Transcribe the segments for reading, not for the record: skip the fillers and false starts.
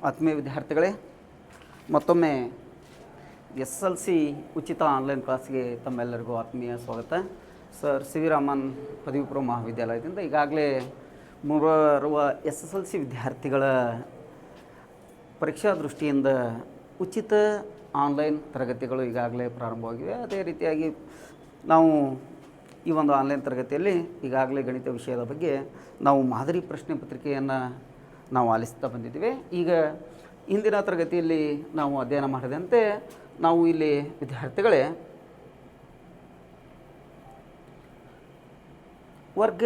ಆತ್ಮೀಯ ವಿದ್ಯಾರ್ಥಿಗಳೇ, ಮತ್ತೊಮ್ಮೆ SSLC ಉಚಿತ ಆನ್ಲೈನ್ ಕ್ಲಾಸ್ಗೆ ತಮ್ಮೆಲ್ಲರಿಗೂ ಆತ್ಮೀಯ ಸ್ವಾಗತ. ಸರ್ ಸಿ ವಿ ರಾಮನ್ ಪದವಿ ಪೂರ್ವ ಮಹಾವಿದ್ಯಾಲಯದಿಂದ ಈಗಾಗಲೇ ಮುಂಬರುವ SSLC ವಿದ್ಯಾರ್ಥಿಗಳ ಪರೀಕ್ಷಾ ದೃಷ್ಟಿಯಿಂದ ಉಚಿತ ಆನ್ಲೈನ್ ತರಗತಿಗಳು ಈಗಾಗಲೇ ಪ್ರಾರಂಭವಾಗಿವೆ. ಅದೇ ರೀತಿಯಾಗಿ ನಾವು ಈ ಒಂದು ಆನ್ಲೈನ್ ತರಗತಿಯಲ್ಲಿ ಈಗಾಗಲೇ ಗಣಿತ ವಿಷಯದ ಬಗ್ಗೆ ನಾವು ಮಾದರಿ ಪ್ರಶ್ನೆ ಪತ್ರಿಕೆಯನ್ನು ನಾವು ಆಲಿಸ್ತಾ ಬಂದಿದ್ದೀವಿ. ಈಗ ಇಂದಿನ ತರಗತಿಯಲ್ಲಿ ನಾವು ಅಧ್ಯಯನ ಮಾಡಿದಂತೆ ನಾವು ಇಲ್ಲಿ ವಿದ್ಯಾರ್ಥಿಗಳೇ ವರ್ಗ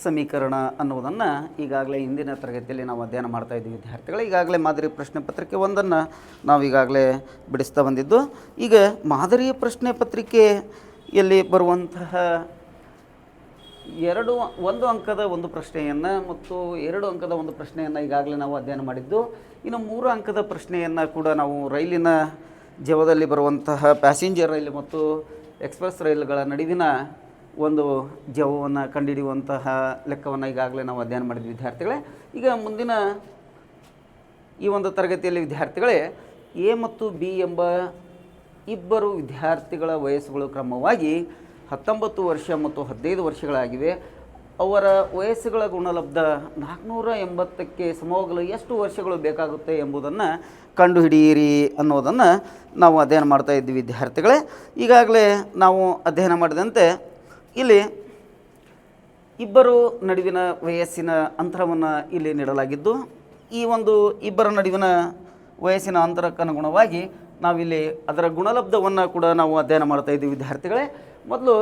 ಸಮೀಕರಣ ಅನ್ನೋದನ್ನು ಈಗಾಗಲೇ ಇಂದಿನ ತರಗತಿಯಲ್ಲಿ ನಾವು ಅಧ್ಯಯನ ಮಾಡ್ತಾ ಇದ್ದೀವಿ ವಿದ್ಯಾರ್ಥಿಗಳು. ಈಗಾಗಲೇ ಮಾದರಿ ಪ್ರಶ್ನೆ ಪತ್ರಿಕೆ ಒಂದನ್ನು ನಾವು ಈಗಾಗಲೇ ಬಿಡಿಸ್ತಾ ಬಂದಿದ್ದು. ಈಗ ಮಾದರಿ ಪ್ರಶ್ನೆ ಪತ್ರಿಕೆಯಲ್ಲಿ ಬರುವಂತಹ ಒಂದು ಅಂಕದ ಒಂದು ಪ್ರಶ್ನೆಯನ್ನು ಮತ್ತು 2 ಅಂಕದ ಒಂದು ಪ್ರಶ್ನೆಯನ್ನು ಈಗಾಗಲೇ ನಾವು ಅಧ್ಯಯನ ಮಾಡಿದ್ದು. ಇನ್ನು 3 ಅಂಕದ ಪ್ರಶ್ನೆಯನ್ನು ಕೂಡ ನಾವು ರೈಲಿನ ಜವದಲ್ಲಿ ಬರುವಂತಹ ಪ್ಯಾಸೆಂಜರ್ ರೈಲು ಮತ್ತು ಎಕ್ಸ್ಪ್ರೆಸ್ ರೈಲುಗಳ ನಡುವಿನ ಒಂದು ಜವವನ್ನು ಕಂಡುಹಿಡಿಯುವಂತಹ ಲೆಕ್ಕವನ್ನು ಈಗಾಗಲೇ ನಾವು ಅಧ್ಯಯನ ಮಾಡಿದ್ವಿ ವಿದ್ಯಾರ್ಥಿಗಳೇ. ಈಗ ಮುಂದಿನ ಈ ಒಂದು ತರಗತಿಯಲ್ಲಿ ವಿದ್ಯಾರ್ಥಿಗಳೇ ಎ ಮತ್ತು ಬಿ ಎಂಬ ಇಬ್ಬರು ವಿದ್ಯಾರ್ಥಿಗಳ ವಯಸ್ಸುಗಳು ಕ್ರಮವಾಗಿ 19 ವರ್ಷ ಮತ್ತು 15 ವರ್ಷಗಳಾಗಿವೆ. ಅವರ ವಯಸ್ಸುಗಳ ಗುಣಲಬ್ಧ 480ಕ್ಕೆ ಸಮವಾಗಲು ಎಷ್ಟು ವರ್ಷಗಳು ಬೇಕಾಗುತ್ತೆ ಎಂಬುದನ್ನು ಕಂಡುಹಿಡಿಯಿರಿ ಅನ್ನೋದನ್ನು ನಾವು ಅಧ್ಯಯನ ಮಾಡ್ತಾ ಇದ್ದೀವಿ ವಿದ್ಯಾರ್ಥಿಗಳೇ. ಈಗಾಗಲೇ ನಾವು ಅಧ್ಯಯನ ಮಾಡಿದಂತೆ ಇಲ್ಲಿ ಇಬ್ಬರು ನಡುವಿನ ವಯಸ್ಸಿನ ಅಂತರವನ್ನು ಇಲ್ಲಿ ನೀಡಲಾಗಿದ್ದು, ಈ ಒಂದು ಇಬ್ಬರ ನಡುವಿನ ವಯಸ್ಸಿನ ಅಂತರಕ್ಕನುಗುಣವಾಗಿ ನಾವಿಲ್ಲಿ ಅದರ ಗುಣಲಬ್ಧವನ್ನು ಕೂಡ ನಾವು ಅಧ್ಯಯನ ಮಾಡ್ತಾ ಇದ್ದೀವಿ ವಿದ್ಯಾರ್ಥಿಗಳೇ. ಮೊದಲು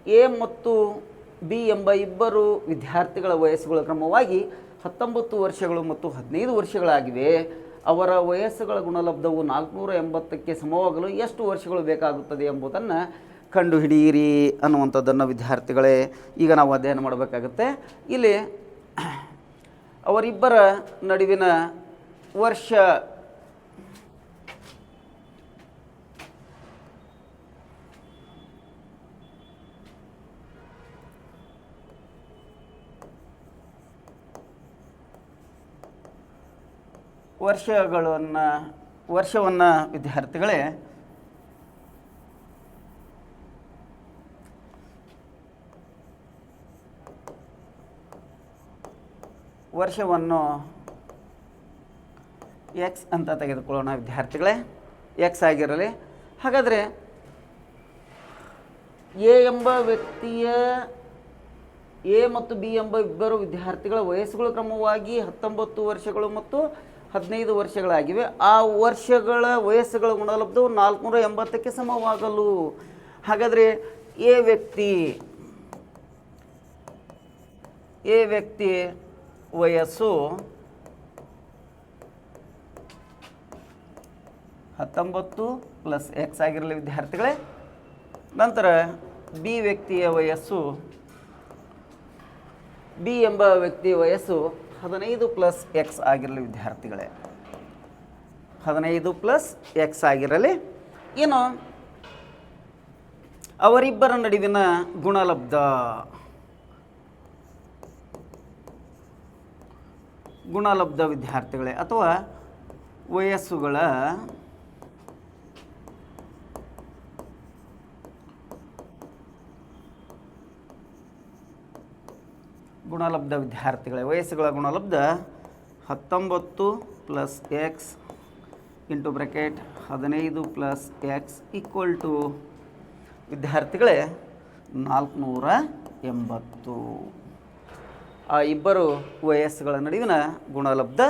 ಎ ಮತ್ತು ಬಿ ಎಂಬ ಇಬ್ಬರು ವಿದ್ಯಾರ್ಥಿಗಳ ವಯಸ್ಸುಗಳ ಕ್ರಮವಾಗಿ 19 ವರ್ಷಗಳು ಮತ್ತು 15 ವರ್ಷಗಳಾಗಿವೆ. ಅವರ ವಯಸ್ಸುಗಳ ಗುಣಲಬ್ಧವು 480ಕ್ಕೆ ಸಮವಾಗಲು ಎಷ್ಟು ವರ್ಷಗಳು ಬೇಕಾಗುತ್ತದೆ ಎಂಬುದನ್ನು ಕಂಡುಹಿಡಿಯಿರಿ ಅನ್ನುವಂಥದ್ದನ್ನು ವಿದ್ಯಾರ್ಥಿಗಳೇ ಈಗ ನಾವು ಅಧ್ಯಯನ ಮಾಡಬೇಕಾಗುತ್ತೆ. ಇಲ್ಲಿ ಅವರಿಬ್ಬರ ನಡುವಿನ ವರ್ಷವನ್ನು ವಿದ್ಯಾರ್ಥಿಗಳೇ ವರ್ಷವನ್ನು ಎಕ್ಸ್ ಅಂತ ತೆಗೆದುಕೊಳ್ಳೋಣ ವಿದ್ಯಾರ್ಥಿಗಳೇ. ಎಕ್ಸ್ ಆಗಿರಲಿ. ಹಾಗಾದರೆ ಎ ಮತ್ತು ಬಿ ಎಂಬ ಇಬ್ಬರು ವಿದ್ಯಾರ್ಥಿಗಳ ವಯಸ್ಸುಗಳ ಕ್ರಮವಾಗಿ 19 ವರ್ಷಗಳು ಮತ್ತು 15 ವರ್ಷಗಳಾಗಿವೆ. ಆ ವರ್ಷಗಳ ವಯಸ್ಸುಗಳ ಗುಣಲಬ್ಧವು 480ಕ್ಕೆ ಸಮವಾಗಲು. ಹಾಗಾದರೆ ಎ ವ್ಯಕ್ತಿ ವಯಸ್ಸು 19 ಪ್ಲಸ್ ಎಕ್ಸ್ ಆಗಿರಲಿ ವಿದ್ಯಾರ್ಥಿಗಳೇ. ನಂತರ ಬಿ ಎಂಬ ವ್ಯಕ್ತಿಯ ವಯಸ್ಸು 15 ಪ್ಲಸ್ ಎಕ್ಸ್ ಆಗಿರಲಿ ವಿದ್ಯಾರ್ಥಿಗಳೇ. 15 ಪ್ಲಸ್ ಎಕ್ಸ್ ಆಗಿರಲಿ. ಏನು ಅವರಿಬ್ಬರ ನಡುವಿನ ಗುಣಲಬ್ಧ ವಿದ್ಯಾರ್ಥಿಗಳೇ ಅಥವಾ ವಯಸ್ಸುಗಳ ಗುಣಲಬ್ಧ ವಿದ್ಯಾರ್ಥಿಗಳೇ ವಯಸ್ಸುಗಳ ಗುಣಲಬ್ಧ 19 plus X into bracket 15 plus X equal to ವಿದ್ಯಾರ್ಥಿಗಳೇ 480. ಆ ಇಬ್ಬರು ವಯಸ್ಸುಗಳ ನಡುವಿನ ಗುಣಲಬ್ಧ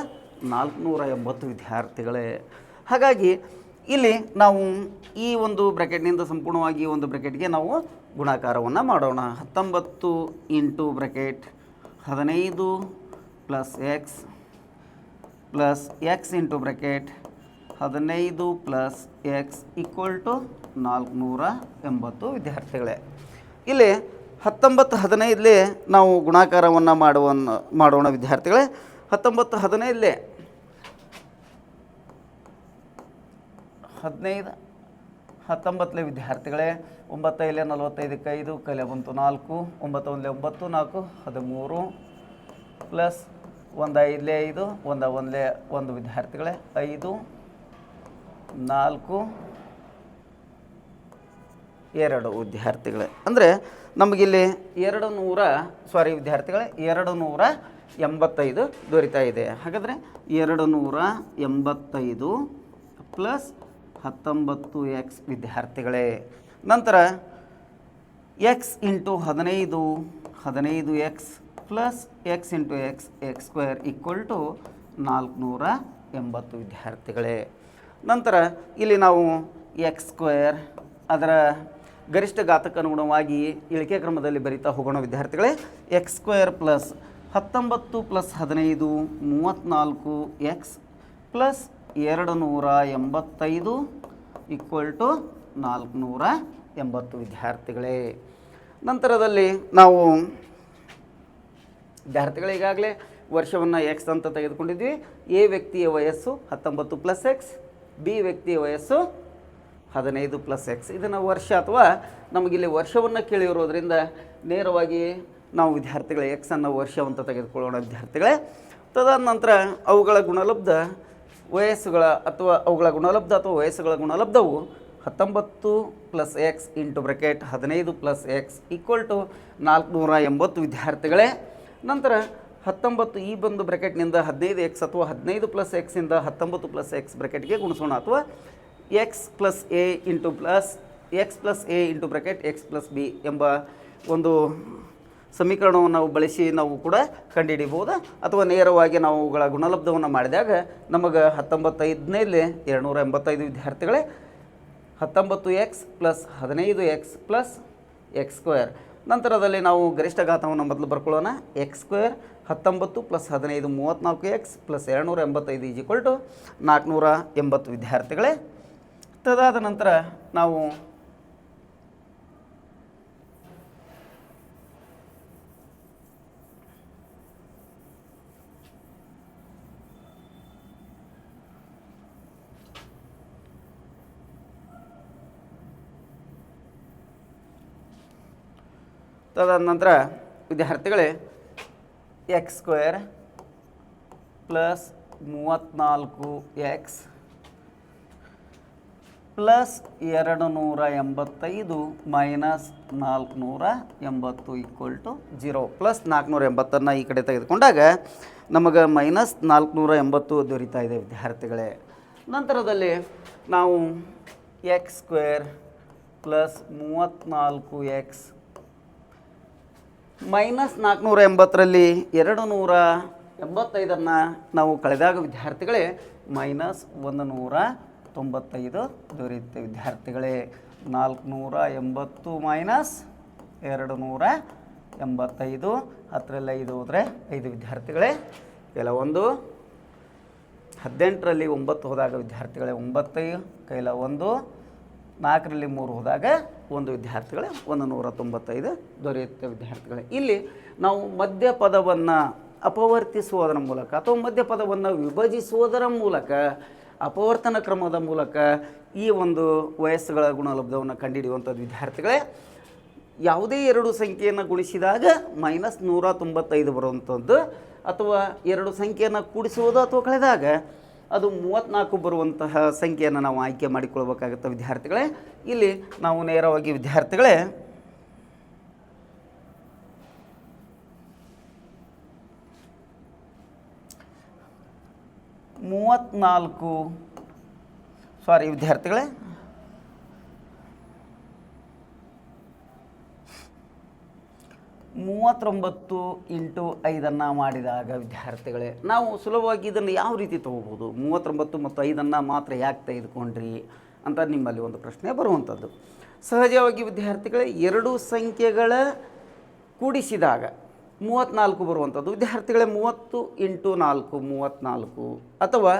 480 ವಿದ್ಯಾರ್ಥಿಗಳೇ. ಹಾಗಾಗಿ ಇಲ್ಲಿ ನಾವು ಈ ಒಂದು ಬ್ರ್ಯಾಕೆಟ್ನಿಂದ ಸಂಪೂರ್ಣವಾಗಿ ಒಂದು ಬ್ರ್ಯಾಕೆಟ್ಗೆ ನಾವು ಗುಣಾಕಾರವನ್ನು ಮಾಡೋಣ. 19 into bracket 15 plus X into bracket 15 plus X equal to 480 ವಿದ್ಯಾರ್ಥಿಗಳೇ. ಇಲ್ಲಿ 19 15 ನಾವು ಗುಣಾಕಾರವನ್ನು ಮಾಡೋಣ ವಿದ್ಯಾರ್ಥಿಗಳೇ. 19 15 19 ವಿದ್ಯಾರ್ಥಿಗಳೇ 9 5 45ಕ್ಕೆ 5 ಕಲೆ ಬಂತು 4 9 1 9 4 13 ಪ್ಲಸ್ ಒಂದು 5 5 ಒಂದು ವಿದ್ಯಾರ್ಥಿಗಳೇ 5 4 2 ವಿದ್ಯಾರ್ಥಿಗಳೇ. ಅಂದರೆ ನಮಗಿಲ್ಲಿ 285 ದೊರೀತಾ ಇದೆ. ಹಾಗಾದರೆ 285 ಪ್ಲಸ್ 19x ವಿದ್ಯಾರ್ಥಿಗಳೇ. ನಂತರ X into 15x plus X into X square equal to 480 ವಿದ್ಯಾರ್ಥಿಗಳೇ. ನಂತರ ಇಲ್ಲಿ ನಾವು ಎಕ್ಸ್ ಸ್ಕ್ವೇರ್ ಅದರ ಗರಿಷ್ಠ ಘಾತಕ್ಕನುಗುಣವಾಗಿ ಇಳಿಕೆ ಕ್ರಮದಲ್ಲಿ ಬರೀತಾ ಹೋಗೋಣ ವಿದ್ಯಾರ್ಥಿಗಳೇ. X square plus 19 plus 15 34x plus 285 equal to 480 ವಿದ್ಯಾರ್ಥಿಗಳೇ. ನಂತರದಲ್ಲಿ ನಾವು ವಿದ್ಯಾರ್ಥಿಗಳು ಈಗಾಗಲೇ ವರ್ಷವನ್ನು ಎಕ್ಸ್ ಅಂತ ತೆಗೆದುಕೊಂಡಿದ್ವಿ. ಎ ವ್ಯಕ್ತಿಯ ವಯಸ್ಸು 19 ಪ್ಲಸ್ ಎಕ್ಸ್, ಬಿ ವ್ಯಕ್ತಿಯ ವಯಸ್ಸು 15 ಪ್ಲಸ್ ಎಕ್ಸ್. ಇದನ್ನು ವರ್ಷ ಅಥವಾ ನಮಗಿಲ್ಲಿ ವರ್ಷವನ್ನು ಕೇಳಿರೋದ್ರಿಂದ ನೇರವಾಗಿ ನಾವು ವಿದ್ಯಾರ್ಥಿಗಳ ಎಕ್ಸನ್ನು ವರ್ಷವಂತ ತೆಗೆದುಕೊಳ್ಳೋಣ ವಿದ್ಯಾರ್ಥಿಗಳೇ. ತದನಂತರ ಅವುಗಳ ಗುಣಲಬ್ಧ ವಯಸ್ಸುಗಳ ಅಥವಾ ವಯಸ್ಸುಗಳ ಗುಣಲಬ್ಧವು 19 plus X into bracket 15 plus X equal to 480 ವಿದ್ಯಾರ್ಥಿಗಳೇ. ನಂತರ 19 ಈ ಬಂದು ಬ್ರೆಕೆಟ್ನಿಂದ 15x ಅಥವಾ 15 ಪ್ಲಸ್ ಎಕ್ಸಿಂದ 19 ಪ್ಲಸ್ ಎಕ್ಸ್ ಬ್ರೆಕೆಟ್ಗೆ ಗುಣಿಸೋಣ, ಅಥವಾ X plus A into bracket X plus B ಎಂಬ ಒಂದು ಸಮೀಕರಣವನ್ನು ನಾವು ಬಳಸಿ ನಾವು ಕೂಡ ಕಂಡುಹಿಡಿಬೋದು. ಅಥವಾ ನೇರವಾಗಿ ನಾವು ಅವುಗಳ ಗುಣಲಬ್ಧವನ್ನು ಮಾಡಿದಾಗ ನಮಗೆ 19 285 ವಿದ್ಯಾರ್ಥಿಗಳೇ. 19x plus 15x plus X square. ನಂತರದಲ್ಲಿ ನಾವು ಗರಿಷ್ಠ ಘಾತವನ್ನು ಮೊದಲು ಬರ್ಕೊಳ್ಳೋಣ. X square 19 plus 15 34x plus 285 equal to 480 ವಿದ್ಯಾರ್ಥಿಗಳೇ. ತದಾದ ನಂತರ ನಾವು ವಿದ್ಯಾರ್ಥಿಗಳೇ X square plus 34x plus 285 minus 480 equal to 0 plus 480 ಈ ಕಡೆ ತೆಗೆದುಕೊಂಡಾಗ ನಮಗೆ ಮೈನಸ್ 480 ದೊರೀತಾ ಇದೆ ವಿದ್ಯಾರ್ಥಿಗಳೇ. ನಂತರದಲ್ಲಿ ನಾವು X square plus 34x minus 480ರಲ್ಲಿ 285 ನಾವು ಕಳೆದಾಗ ವಿದ್ಯಾರ್ಥಿಗಳೇ ಮೈನಸ್ 195 ದೊರೆಯುತ್ತೆ ವಿದ್ಯಾರ್ಥಿಗಳೇ. 480 ಮೈನಸ್ 285 10ರಲ್ಲಿ 5 ಹೋದರೆ 5 ವಿದ್ಯಾರ್ಥಿಗಳೇ. ಕೆಲವೊಂದು 18ರಲ್ಲಿ 9 ಹೋದಾಗ ವಿದ್ಯಾರ್ಥಿಗಳೇ 9 ಕೈಲ 1, 4ರಲ್ಲಿ 3 ಹೋದಾಗ 1 ವಿದ್ಯಾರ್ಥಿಗಳೇ 195 ದೊರೆಯುತ್ತೆ ವಿದ್ಯಾರ್ಥಿಗಳೇ. ಇಲ್ಲಿ ನಾವು ಮಧ್ಯಪದವನ್ನು ಅಪವರ್ತಿಸುವುದರ ಮೂಲಕ ಅಥವಾ ಮಧ್ಯಪದವನ್ನು ವಿಭಜಿಸುವುದರ ಮೂಲಕ ಅಪವರ್ತನ ಕ್ರಮದ ಮೂಲಕ ಈ ಒಂದು ವಯಸ್ಸುಗಳ ಗುಣಲಬ್ಧವನ್ನು ಕಂಡುಹಿಡಿಯುವಂಥದ್ದು ವಿದ್ಯಾರ್ಥಿಗಳೇ. ಯಾವುದೇ ಎರಡು ಸಂಖ್ಯೆಯನ್ನು ಗುಣಿಸಿದಾಗ ಮೈನಸ್ 195 ಬರುವಂಥದ್ದು, ಅಥವಾ ಎರಡು ಸಂಖ್ಯೆಯನ್ನು ಕೂಡಿಸುವುದು ಅಥವಾ ಕಳೆದಾಗ ಅದು 34 ಬರುವಂತಹ ಸಂಖ್ಯೆಯನ್ನು ನಾವು ಆಯ್ಕೆ ಮಾಡಿಕೊಳ್ಬೇಕಾಗುತ್ತೆ ವಿದ್ಯಾರ್ಥಿಗಳೇ. ಇಲ್ಲಿ ನಾವು ನೇರವಾಗಿ ವಿದ್ಯಾರ್ಥಿಗಳೇ 34 ವಿದ್ಯಾರ್ಥಿಗಳೇ 39 ಇಂಟು 5 ಮಾಡಿದಾಗ ವಿದ್ಯಾರ್ಥಿಗಳೇ ನಾವು ಸುಲಭವಾಗಿ ಇದನ್ನು ಯಾವ ರೀತಿ ತೊಗೋಬೋದು? 39 ಮತ್ತು 5 ಮಾತ್ರ ಯಾಕೆ ತೆಗೆದುಕೊಂಡ್ರಿ ಅಂತ ನಿಮ್ಮಲ್ಲಿ ಒಂದು ಪ್ರಶ್ನೆ ಬರುವಂಥದ್ದು. ಸಹಜವಾಗಿ ವಿದ್ಯಾರ್ಥಿಗಳೇ ಎರಡು ಸಂಖ್ಯೆಗಳ ಕೂಡಿಸಿದಾಗ 34 ಬರುವಂಥದ್ದು ವಿದ್ಯಾರ್ಥಿಗಳೇ. 30 ಇಂಟು 4 34, ಅಥವಾ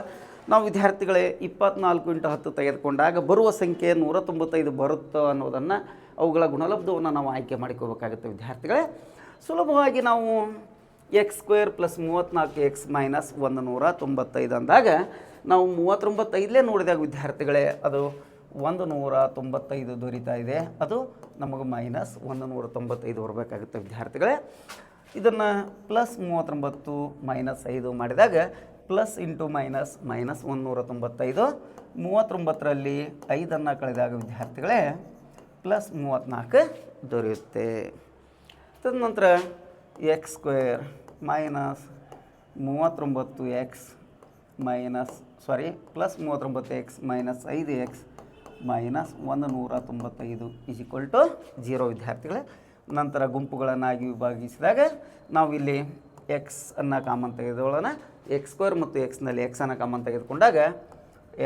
ನಾವು ವಿದ್ಯಾರ್ಥಿಗಳೇ 24 ಇಂಟು 10 ತೆಗೆದುಕೊಂಡಾಗ ಬರುವ ಸಂಖ್ಯೆ 195 ಬರುತ್ತೋ ಅನ್ನೋದನ್ನು ಅವುಗಳ ಗುಣಲಬ್ಧವನ್ನು ನಾವು ಆಯ್ಕೆ ಮಾಡಿಕೋಬೇಕಾಗುತ್ತೆ ವಿದ್ಯಾರ್ಥಿಗಳೇ. ಸುಲಭವಾಗಿ ನಾವು X square plus 34x minus 195 ಅಂದಾಗ ನಾವು 39 ನೋಡಿದಾಗ ವಿದ್ಯಾರ್ಥಿಗಳೇ ಅದು 195 ದೊರೀತಾ ಇದೆ. ಅದು ನಮಗೆ ಮೈನಸ್ 195 ಬರಬೇಕಾಗುತ್ತೆ ವಿದ್ಯಾರ್ಥಿಗಳೇ. ಇದನ್ನು ಪ್ಲಸ್ 39 ಮೈನಸ್ 5 ಮಾಡಿದಾಗ ಪ್ಲಸ್ ಇಂಟು ಮೈನಸ್ ಮೈನಸ್ 195. 39ರಲ್ಲಿ 5 ಕಳೆದಾಗ ವಿದ್ಯಾರ್ಥಿಗಳೇ ಪ್ಲಸ್ 34 ದೊರೆಯುತ್ತೆ. ತದನಂತರ x square minus 39x minus plus 39x minus 5x minus 195 is equal to 0 ವಿದ್ಯಾರ್ಥಿಗಳೇ. ನಂತರ ಗುಂಪುಗಳನ್ನಾಗಿ ವಿಭಾಗಿಸಿದಾಗ ನಾವು ಇಲ್ಲಿ ಎಕ್ಸ್ ಅನ್ನು ಕಾಮನ್ ತೆಗೆದುಕೊಳ್ಳೋಣ. ಎಕ್ಸ್ ಸ್ಕ್ವೇರ್ ಮತ್ತು ಎಕ್ಸ್ನಲ್ಲಿ ಎಕ್ಸನ್ನು ಕಾಮನ್ ತೆಗೆದುಕೊಂಡಾಗ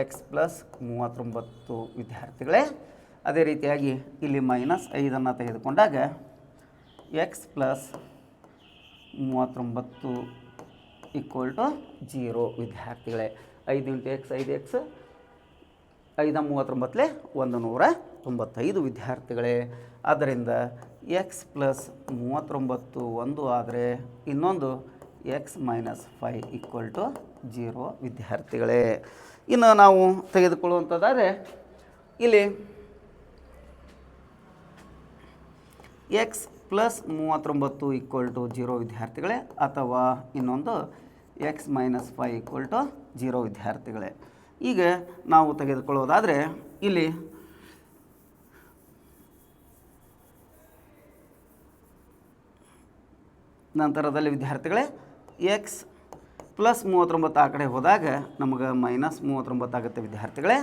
ಎಕ್ಸ್ ಪ್ಲಸ್ 39 ವಿದ್ಯಾರ್ಥಿಗಳೇ. ಅದೇ ರೀತಿಯಾಗಿ ಇಲ್ಲಿ ಮೈನಸ್ 5 ತೆಗೆದುಕೊಂಡಾಗ ಎಕ್ಸ್ ಪ್ಲಸ್ 39 ಈಕ್ವಲ್ ಟು 0 ವಿದ್ಯಾರ್ಥಿಗಳೇ. 5 ಇಂಟು ಎಕ್ಸ್ 5x, 5 39 195 ವಿದ್ಯಾರ್ಥಿಗಳೇ. ಆದ್ದರಿಂದ ಎಕ್ಸ್ ಪ್ಲಸ್ 39 1 ಆದರೆ ಇನ್ನೊಂದು ಎಕ್ಸ್ ಮೈನಸ್ 5 ಈಕ್ವಲ್ ಟು 0 ವಿದ್ಯಾರ್ಥಿಗಳೇ. ಇನ್ನು ನಾವು ತೆಗೆದುಕೊಳ್ಳುವಂಥದ್ದಾದರೆ ಇಲ್ಲಿ ಎಕ್ಸ್ ಪ್ಲಸ್ 39 ಈಕ್ವಲ್ ಟು 0 ವಿದ್ಯಾರ್ಥಿಗಳೇ, ಅಥವಾ ಇನ್ನೊಂದು ಎಕ್ಸ್ ಮೈನಸ್ 5 ಈಕ್ವಲ್ ಟು 0 ವಿದ್ಯಾರ್ಥಿಗಳೇ. ಈಗ ನಾವು ತೆಗೆದುಕೊಳ್ಳೋದಾದರೆ ಇಲ್ಲಿ ನಂತರದಲ್ಲಿ ವಿದ್ಯಾರ್ಥಿಗಳೇ ಎಕ್ಸ್ ಪ್ಲಸ್ 39 ಆ ಕಡೆ ಹೋದಾಗ ನಮಗೆ ಮೈನಸ್ 39 ಆಗುತ್ತೆ ವಿದ್ಯಾರ್ಥಿಗಳೇ.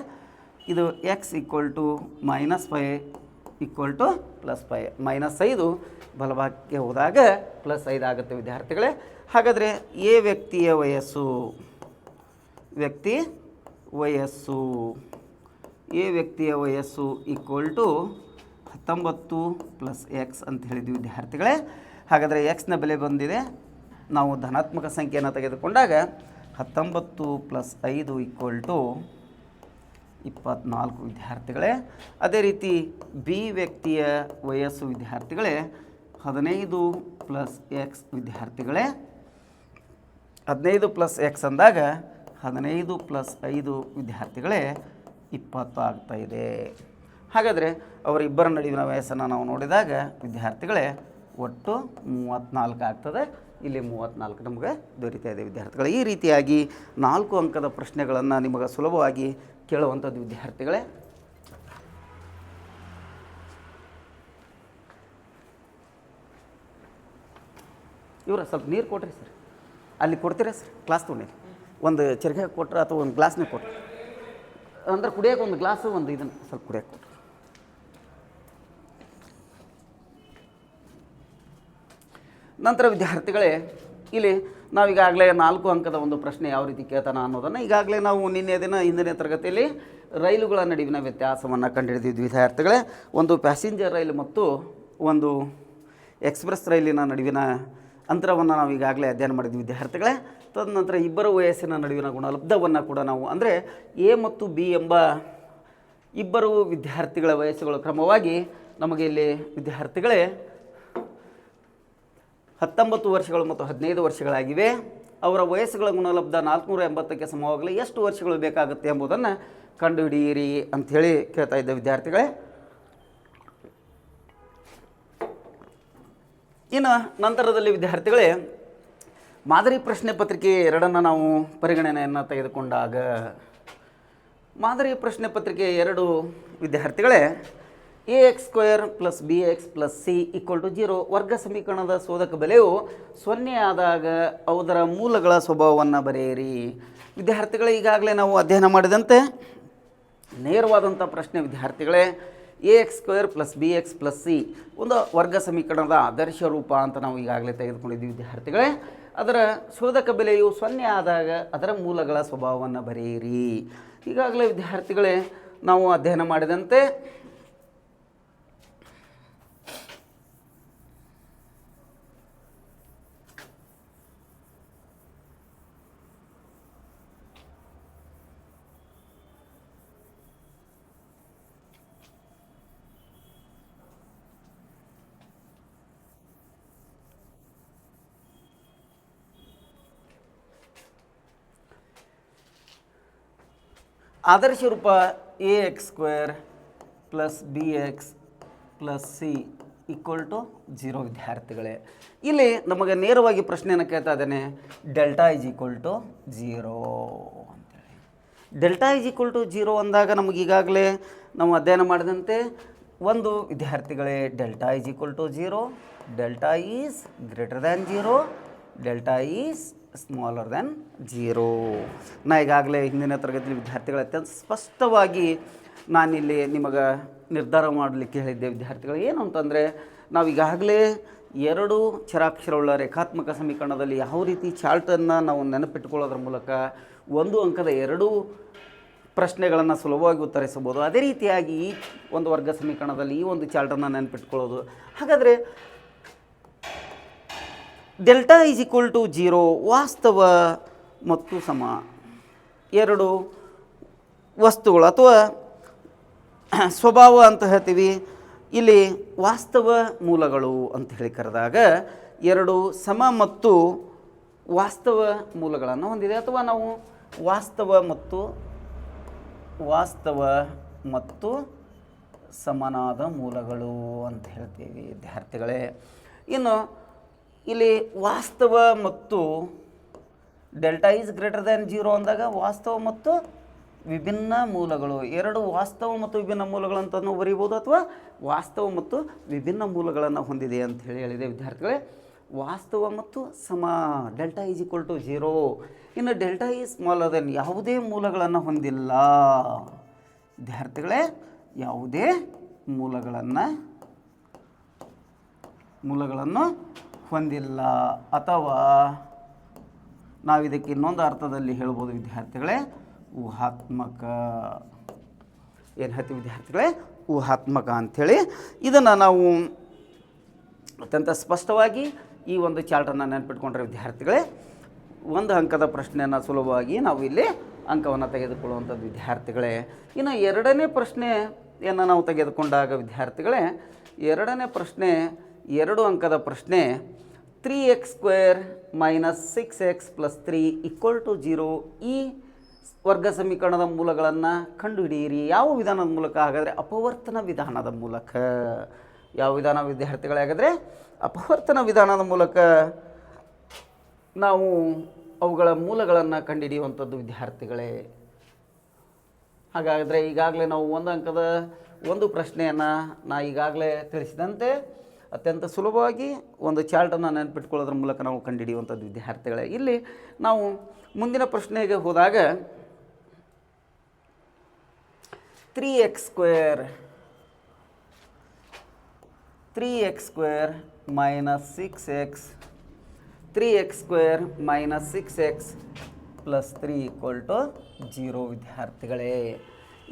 ಇದು x equal to minus 5 equal to plus 5. Minus 5 ಬಲಭಾಗಕ್ಕೆ ಹೋದಾಗ ಪ್ಲಸ್ 5 ಆಗುತ್ತೆ ವಿದ್ಯಾರ್ಥಿಗಳೇ. ಹಾಗಾದರೆ ಎ ವ್ಯಕ್ತಿಯ ವಯಸ್ಸು ಎ ವ್ಯಕ್ತಿಯ ವಯಸ್ಸು ಈಕ್ವಲ್ ಟು 19 ಪ್ಲಸ್ ಎಕ್ಸ್ ಅಂತ ಹೇಳಿದ್ವಿ ವಿದ್ಯಾರ್ಥಿಗಳೇ. ಹಾಗಾದರೆ ಎಕ್ಸ್ನ ಬೆಲೆ ಬಂದಿದೆ. ನಾವು ಧನಾತ್ಮಕ ಸಂಖ್ಯೆಯನ್ನು ತೆಗೆದುಕೊಂಡಾಗ 19 ಪ್ಲಸ್ 5 ಈಕ್ವಲ್ ಟು 24 ವಿದ್ಯಾರ್ಥಿಗಳೇ. ಅದೇ ರೀತಿ ಬಿ ವ್ಯಕ್ತಿಯ ವಯಸ್ಸು ವಿದ್ಯಾರ್ಥಿಗಳೇ 15 ಪ್ಲಸ್ ಎಕ್ಸ್ ವಿದ್ಯಾರ್ಥಿಗಳೇ. 15 ಪ್ಲಸ್ ಎಕ್ಸ್ ಅಂದಾಗ 15 ಪ್ಲಸ್ 5 ವಿದ್ಯಾರ್ಥಿಗಳೇ 20 ಆಗ್ತಾಯಿದೆ. ಹಾಗಾದರೆ ಅವರಿಬ್ಬರ ನಡುವಿನ ವಯಸ್ಸನ್ನು ನಾವು ನೋಡಿದಾಗ ವಿದ್ಯಾರ್ಥಿಗಳೇ ಒಟ್ಟು 34 ಆಗ್ತದೆ. ಇಲ್ಲಿ 34 ನಮಗೆ ದೊರೀತಾ ಇದೆ ವಿದ್ಯಾರ್ಥಿಗಳೇ. ಈ ರೀತಿಯಾಗಿ 4 ಅಂಕದ ಪ್ರಶ್ನೆಗಳನ್ನು ನಿಮಗೆ ಸುಲಭವಾಗಿ ಕೇಳುವಂಥದ್ದು ವಿದ್ಯಾರ್ಥಿಗಳೇ. ಇವರ ಸ್ವಲ್ಪ ನೀರು ಕೊಟ್ರಿ ಸರ್, ಅಲ್ಲಿ ಕೊಡ್ತೀರಾ ಸರ್? ಕ್ಲಾಸ್ ತೊಗೊಂಡು ಒಂದು ಚರ್ಗೆ ಕೊಟ್ಟರೆ ಅಥವಾ ಒಂದು ಗ್ಲಾಸ್ನೇ ಕೊಟ್ಟರೆ, ಅಂದ್ರೆ ಕುಡಿಯೋಕೆ ಒಂದು ಗ್ಲಾಸು ಒಂದು ಇದನ್ನು ಸ್ವಲ್ಪ ಕುಡಿಯೋಕೆ ಕೊಟ್ಟರು. ನಂತರ ವಿದ್ಯಾರ್ಥಿಗಳೇ ಇಲ್ಲಿ ನಾವೀಗಾಗಲೇ 4 ಅಂಕದ ಒಂದು ಪ್ರಶ್ನೆ ಯಾವ ರೀತಿ ಕೇಳ್ತಾನ ಅನ್ನೋದನ್ನು ಈಗಾಗಲೇ ನಾವು ನಿನ್ನೆ ದಿನ ಹಿಂದಿನ ತರಗತಿಯಲ್ಲಿ ರೈಲುಗಳ ನಡುವಿನ ವ್ಯತ್ಯಾಸವನ್ನು ಕಂಡುಹಿಡಿದಿದ್ವಿ ವಿದ್ಯಾರ್ಥಿಗಳೇ. ಒಂದು ಪ್ಯಾಸೆಂಜರ್ ರೈಲು ಮತ್ತು ಒಂದು ಎಕ್ಸ್ಪ್ರೆಸ್ ರೈಲಿನ ನಡುವಿನ ಅಂತರವನ್ನು ನಾವು ಈಗಾಗಲೇ ಅಧ್ಯಯನ ಮಾಡಿದ್ವಿ ವಿದ್ಯಾರ್ಥಿಗಳೇ. ತದನಂತರ ಇಬ್ಬರ ವಯಸ್ಸಿನ ನಡುವಿನ ಗುಣಲಬ್ಧವನ್ನು ಕೂಡ ನಾವು, ಅಂದರೆ ಎ ಮತ್ತು ಬಿ ಎಂಬ ಇಬ್ಬರು ವಿದ್ಯಾರ್ಥಿಗಳ ವಯಸ್ಸುಗಳು ಕ್ರಮವಾಗಿ ನಮಗೆ ಇಲ್ಲಿ ವಿದ್ಯಾರ್ಥಿಗಳೇ 19 ವರ್ಷಗಳು ಮತ್ತು 15 ವರ್ಷಗಳಾಗಿವೆ. ಅವರ ವಯಸ್ಸುಗಳ ಗುಣಲಬ್ಧ 480ಕ್ಕೆ ಸಮವಾಗಲು ಎಷ್ಟು ವರ್ಷಗಳು ಬೇಕಾಗುತ್ತೆ ಎಂಬುದನ್ನು ಕಂಡುಹಿಡಿಯಿರಿ ಅಂಥೇಳಿ ಕೇಳ್ತಾ ಇದ್ದ ವಿದ್ಯಾರ್ಥಿಗಳೇ. ಇನ್ನು ನಂತರದಲ್ಲಿ ವಿದ್ಯಾರ್ಥಿಗಳೇ ಮಾದರಿ ಪ್ರಶ್ನೆ ಪತ್ರಿಕೆ 2 ನಾವು ಪರಿಗಣನೆಯನ್ನು ತೆಗೆದುಕೊಂಡಾಗ ಮಾದರಿ ಪ್ರಶ್ನೆ ಪತ್ರಿಕೆ 2 ವಿದ್ಯಾರ್ಥಿಗಳೇ a x square plus b x plus c equal to 0 ವರ್ಗ ಸಮೀಕರಣದ ಶೋಧಕ ಬೆಲೆಯು 0 ಆದಾಗ ಅದರ ಮೂಲಗಳ ಸ್ವಭಾವವನ್ನು ಬರೆಯಿರಿ. ವಿದ್ಯಾರ್ಥಿಗಳೇ ಈಗಾಗಲೇ ನಾವು ಅಧ್ಯಯನ ಮಾಡಿದಂತೆ ನೇರವಾದಂಥ ಪ್ರಶ್ನೆ ವಿದ್ಯಾರ್ಥಿಗಳೇ. A x square plus b x plus C ಒಂದು ವರ್ಗ ಸಮೀಕರಣದ ಆದರ್ಶ ರೂಪ ಅಂತ ನಾವು ಈಗಾಗಲೇ ತೆಗೆದುಕೊಂಡಿದ್ದೀವಿ ವಿದ್ಯಾರ್ಥಿಗಳೇ. ಅದರ ಶೋಧಕ ಬೆಲೆಯು 0 ಆದಾಗ ಅದರ ಮೂಲಗಳ ಸ್ವಭಾವವನ್ನು ಬರೆಯಿರಿ. ಈಗಾಗಲೇ ವಿದ್ಯಾರ್ಥಿಗಳೇ ನಾವು ಅಧ್ಯಯನ ಮಾಡಿದಂತೆ ಆದರ್ಶ ರೂಪ a x square plus b x plus c equal to 0 ವಿದ್ಯಾರ್ಥಿಗಳೇ. ಇಲ್ಲಿ ನಮಗೆ ನೇರವಾಗಿ ಪ್ರಶ್ನೆಯನ್ನು ಕೇಳ್ತಾ ಇದ್ದೇನೆ, ಡೆಲ್ಟಾ ಈಸ್ ಈಕ್ವಲ್ ಟು 0 ಅಂತೇಳಿ. ಡೆಲ್ಟಾ ಈಸ್ ಈಕ್ವಲ್ ಟು 0 ಅಂದಾಗ ನಮಗೆ ಈಗಾಗಲೇ ನಾವು ಅಧ್ಯಯನ ಮಾಡಿದಂತೆ ಒಂದು ವಿದ್ಯಾರ್ಥಿಗಳೇ, delta is equal to 0, delta is greater than 0, delta is smaller than 0. ನಾ ಈಗಾಗಲೇ ಹಿಂದಿನ ತರಗತಿಯಲ್ಲಿ ವಿದ್ಯಾರ್ಥಿಗಳ ಅತ್ಯಂತ ಸ್ಪಷ್ಟವಾಗಿ ನಾನಿಲ್ಲಿ ನಿಮಗೆ ನಿರ್ಧಾರ ಮಾಡಲಿಕ್ಕೆ ಹೇಳಿದ್ದೆ ವಿದ್ಯಾರ್ಥಿಗಳು. ಏನು ಅಂತಂದರೆ, ನಾವು ಈಗಾಗಲೇ 2 ಚರಾಕ್ಷರವುಳ್ಳ ರೇಖಾತ್ಮಕ ಸಮೀಕರಣದಲ್ಲಿ ಯಾವ ರೀತಿ ಚಾರ್ಟನ್ನು ನಾವು ನೆನಪಿಟ್ಕೊಳ್ಳೋದ್ರ ಮೂಲಕ 1 ಅಂಕದ 2 ಪ್ರಶ್ನೆಗಳನ್ನು ಸುಲಭವಾಗಿ ಉತ್ತರಿಸಬಹುದು. ಅದೇ ರೀತಿಯಾಗಿ ಈ ಒಂದು ವರ್ಗ ಸಮೀಕರಣದಲ್ಲಿ ಈ ಒಂದು ಚಾರ್ಟನ್ನು ನೆನಪಿಟ್ಕೊಳ್ಳೋದು. ಹಾಗಾದರೆ ಡೆಲ್ಟಾ ಈಸ್ ಈಕ್ವಲ್ ಟು 0 ವಾಸ್ತವ ಮತ್ತು ಸಮ 2 ವಸ್ತುಗಳು ಅಥವಾ ಸ್ವಭಾವ ಅಂತ ಹೇಳ್ತೀವಿ. ಇಲ್ಲಿ ವಾಸ್ತವ ಮೂಲಗಳು ಅಂತ ಹೇಳಿ ಕರೆದಾಗ 2 ಸಮ ಮತ್ತು ವಾಸ್ತವ ಮೂಲಗಳನ್ನು ಹೊಂದಿದೆ, ಅಥವಾ ನಾವು ವಾಸ್ತವ ಮತ್ತು ಸಮನಾದ ಮೂಲಗಳು ಅಂತ ಹೇಳ್ತೀವಿ ವಿದ್ಯಾರ್ಥಿಗಳೇ. ಇನ್ನು ಇಲ್ಲಿ ವಾಸ್ತವ ಮತ್ತು ಡೆಲ್ಟಾ ಈಸ್ ಗ್ರೇಟರ್ ದ್ಯಾನ್ 0 ಅಂದಾಗ ವಾಸ್ತವ ಮತ್ತು ವಿಭಿನ್ನ ಮೂಲಗಳು, 2 ವಾಸ್ತವ ಮತ್ತು ವಿಭಿನ್ನ ಮೂಲಗಳು ಅಂತಲೂ ಬರೀಬೋದು, ಅಥವಾ ವಾಸ್ತವ ಮತ್ತು ವಿಭಿನ್ನ ಮೂಲಗಳನ್ನು ಹೊಂದಿದೆ ಅಂತ ಹೇಳಿದೆ ವಿದ್ಯಾರ್ಥಿಗಳೇ. ವಾಸ್ತವ ಮತ್ತು ಸಮ, ಡೆಲ್ಟಾ ಈಸ್ ಈಕ್ವಲ್ ಟು 0. ಇನ್ನು ಡೆಲ್ಟಾ ಈಸ್ ಸ್ಮಾಲರ್ ದೆನ್, ಯಾವುದೇ ಮೂಲಗಳನ್ನು ಹೊಂದಿಲ್ಲ ವಿದ್ಯಾರ್ಥಿಗಳೇ, ಯಾವುದೇ ಮೂಲಗಳನ್ನು ಹೊಂದಿಲ್ಲ. ಅಥವಾ ನಾವಿದಕ್ಕೆ ಇನ್ನೊಂದು ಅರ್ಥದಲ್ಲಿ ಹೇಳ್ಬೋದು ವಿದ್ಯಾರ್ಥಿಗಳೇ, ಊಹಾತ್ಮಕ. ಏನು ಹೇಳ್ತೀವಿ ವಿದ್ಯಾರ್ಥಿಗಳೇ? ಊಹಾತ್ಮಕ ಅಂಥೇಳಿ. ಇದನ್ನು ನಾವು ಅತ್ಯಂತ ಸ್ಪಷ್ಟವಾಗಿ ಈ ಒಂದು ಚಾರ್ಟನ್ನು ನೆನಪಿಟ್ಕೊಂಡ್ರೆ ವಿದ್ಯಾರ್ಥಿಗಳೇ, 1 ಅಂಕದ ಪ್ರಶ್ನೆಯನ್ನು ಸುಲಭವಾಗಿ ನಾವು ಇಲ್ಲಿ ಅಂಕವನ್ನು ತೆಗೆದುಕೊಳ್ಳುವಂಥದ್ದು ವಿದ್ಯಾರ್ಥಿಗಳೇ. ಇನ್ನು 2ನೇ ಪ್ರಶ್ನೆಯನ್ನು ನಾವು ತೆಗೆದುಕೊಂಡಾಗ ವಿದ್ಯಾರ್ಥಿಗಳೇ, 2ನೇ ಪ್ರಶ್ನೆ 2 ಅಂಕದ ಪ್ರಶ್ನೆ, 3x² - 6x + 3 = 0 ಈ ವರ್ಗ ಸಮೀಕರಣದ ಮೂಲಗಳನ್ನು ಕಂಡುಹಿಡಿಯಿರಿ. ಯಾವ ವಿಧಾನದ ಮೂಲಕ? ಹಾಗಾದರೆ ಅಪವರ್ತನ ವಿಧಾನದ ಮೂಲಕ. ಯಾವ ವಿಧಾನ ವಿದ್ಯಾರ್ಥಿಗಳೇ? ಹಾಗಾದರೆ ಅಪವರ್ತನ ವಿಧಾನದ ಮೂಲಕ ನಾವು ಅವುಗಳ ಮೂಲಗಳನ್ನು ಕಂಡುಹಿಡಿಯುವಂಥದ್ದು ವಿದ್ಯಾರ್ಥಿಗಳೇ. ಹಾಗಾದರೆ ಈಗಾಗಲೇ ನಾವು 1 ಅಂಕದ ಒಂದು ಪ್ರಶ್ನೆಯನ್ನು ಈಗಾಗಲೇ ತಿಳಿಸಿದಂತೆ ಅತ್ಯಂತ ಸುಲಭವಾಗಿ ಒಂದು ಚಾರ್ಟನ್ನು ನೆನಪಿಟ್ಕೊಳ್ಳೋದ್ರ ಮೂಲಕ ನಾವು ಕಂಡುಹಿಡಿಯುವಂಥದ್ದು ವಿದ್ಯಾರ್ಥಿಗಳೇ. ಇಲ್ಲಿ ನಾವು ಮುಂದಿನ ಪ್ರಶ್ನೆಗೆ ಹೋದಾಗ 3x² - 6x + 3 = 0 ವಿದ್ಯಾರ್ಥಿಗಳೇ.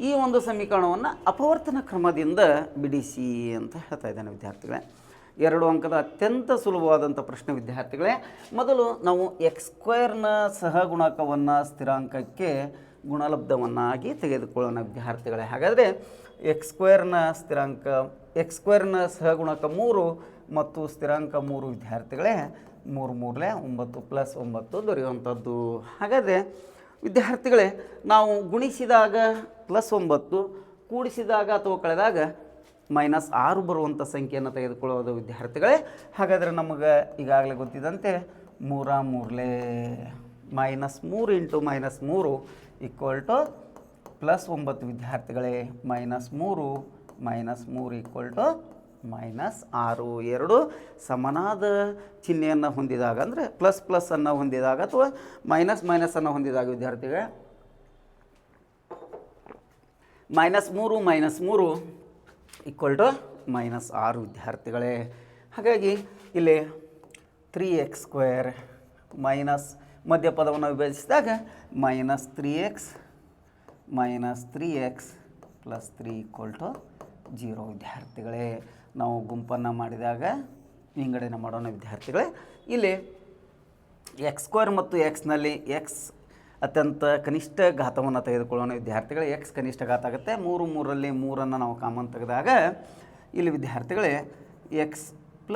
ಈ ಒಂದು ಸಮೀಕರಣವನ್ನು ಅಪವರ್ತನ ಕ್ರಮದಿಂದ ಬಿಡಿಸಿ ಅಂತ ಹೇಳ್ತಾ ಇದ್ದಾನೆ ವಿದ್ಯಾರ್ಥಿಗಳೇ. 2 ಅಂಕದ ಅತ್ಯಂತ ಸುಲಭವಾದಂಥ ಪ್ರಶ್ನೆ ವಿದ್ಯಾರ್ಥಿಗಳೇ. ಮೊದಲು ನಾವು x² ಸಹಗುಣಕವನ್ನು ಸ್ಥಿರಾಂಕಕ್ಕೆ ಗುಣಲಬ್ಧವನ್ನಾಗಿ ತೆಗೆದುಕೊಳ್ಳೋಣ ವಿದ್ಯಾರ್ಥಿಗಳೇ. ಹಾಗಾದರೆ x² ಸಹಗುಣಕ 3 ಮತ್ತು ಸ್ಥಿರಾಂಕ 3 ವಿದ್ಯಾರ್ಥಿಗಳೇ. 3 3 9 + 9 ದೊರೆಯುವಂಥದ್ದು. ಹಾಗಾದರೆ ವಿದ್ಯಾರ್ಥಿಗಳೇ, ನಾವು ಗುಣಿಸಿದಾಗ +9, ಕೂಡಿಸಿದಾಗ ಅಥವಾ ಕಳೆದಾಗ -6 ಬರುವಂಥ ಸಂಖ್ಯೆಯನ್ನು ತೆಗೆದುಕೊಳ್ಳೋದು ವಿದ್ಯಾರ್ಥಿಗಳೇ. ಹಾಗಾದರೆ ನಮಗೆ ಈಗಾಗಲೇ ಗೊತ್ತಿದ್ದಂತೆ 3 3 -3 × -3 = +9 ವಿದ್ಯಾರ್ಥಿಗಳೇ. -3 -3 = -6. 2 ಸಮನಾದ ಚಿಹ್ನೆಯನ್ನು ಹೊಂದಿದಾಗ, ಅಂದರೆ ++ ಅನ್ನು ಹೊಂದಿದಾಗ ಅಥವಾ -− ಅನ್ನು ಹೊಂದಿದಾಗ ವಿದ್ಯಾರ್ಥಿಗಳೇ, -3 -3 = -6 ವಿದ್ಯಾರ್ಥಿಗಳೇ. ಹಾಗಾಗಿ ಇಲ್ಲಿ 3x² ಮೈನಸ್ ಮಧ್ಯಪದವನ್ನು ವಿಭಜಿಸಿದಾಗ -3x + 3 = 0 ವಿದ್ಯಾರ್ಥಿಗಳೇ. ನಾವು ಗುಂಪನ್ನು ಮಾಡಿದಾಗ ವಿಂಗಡಣೆ ಮಾಡೋಣ ವಿದ್ಯಾರ್ಥಿಗಳೇ. ಇಲ್ಲಿ x² ಮತ್ತು xನಲ್ಲಿ x ಅತ್ಯಂತ ಕನಿಷ್ಠ ಘಾತವನ್ನು ತೆಗೆದುಕೊಳ್ಳೋಣ ವಿದ್ಯಾರ್ಥಿಗಳೇ. x ಕನಿಷ್ಠ ಘಾತ ಆಗುತ್ತೆ. 3 3ರಲ್ಲಿ 3ಅನ್ನು ನಾವು ಕಾಮನ್ ತೆಗೆದಾಗ ಇಲ್ಲಿ ವಿದ್ಯಾರ್ಥಿಗಳೇ x +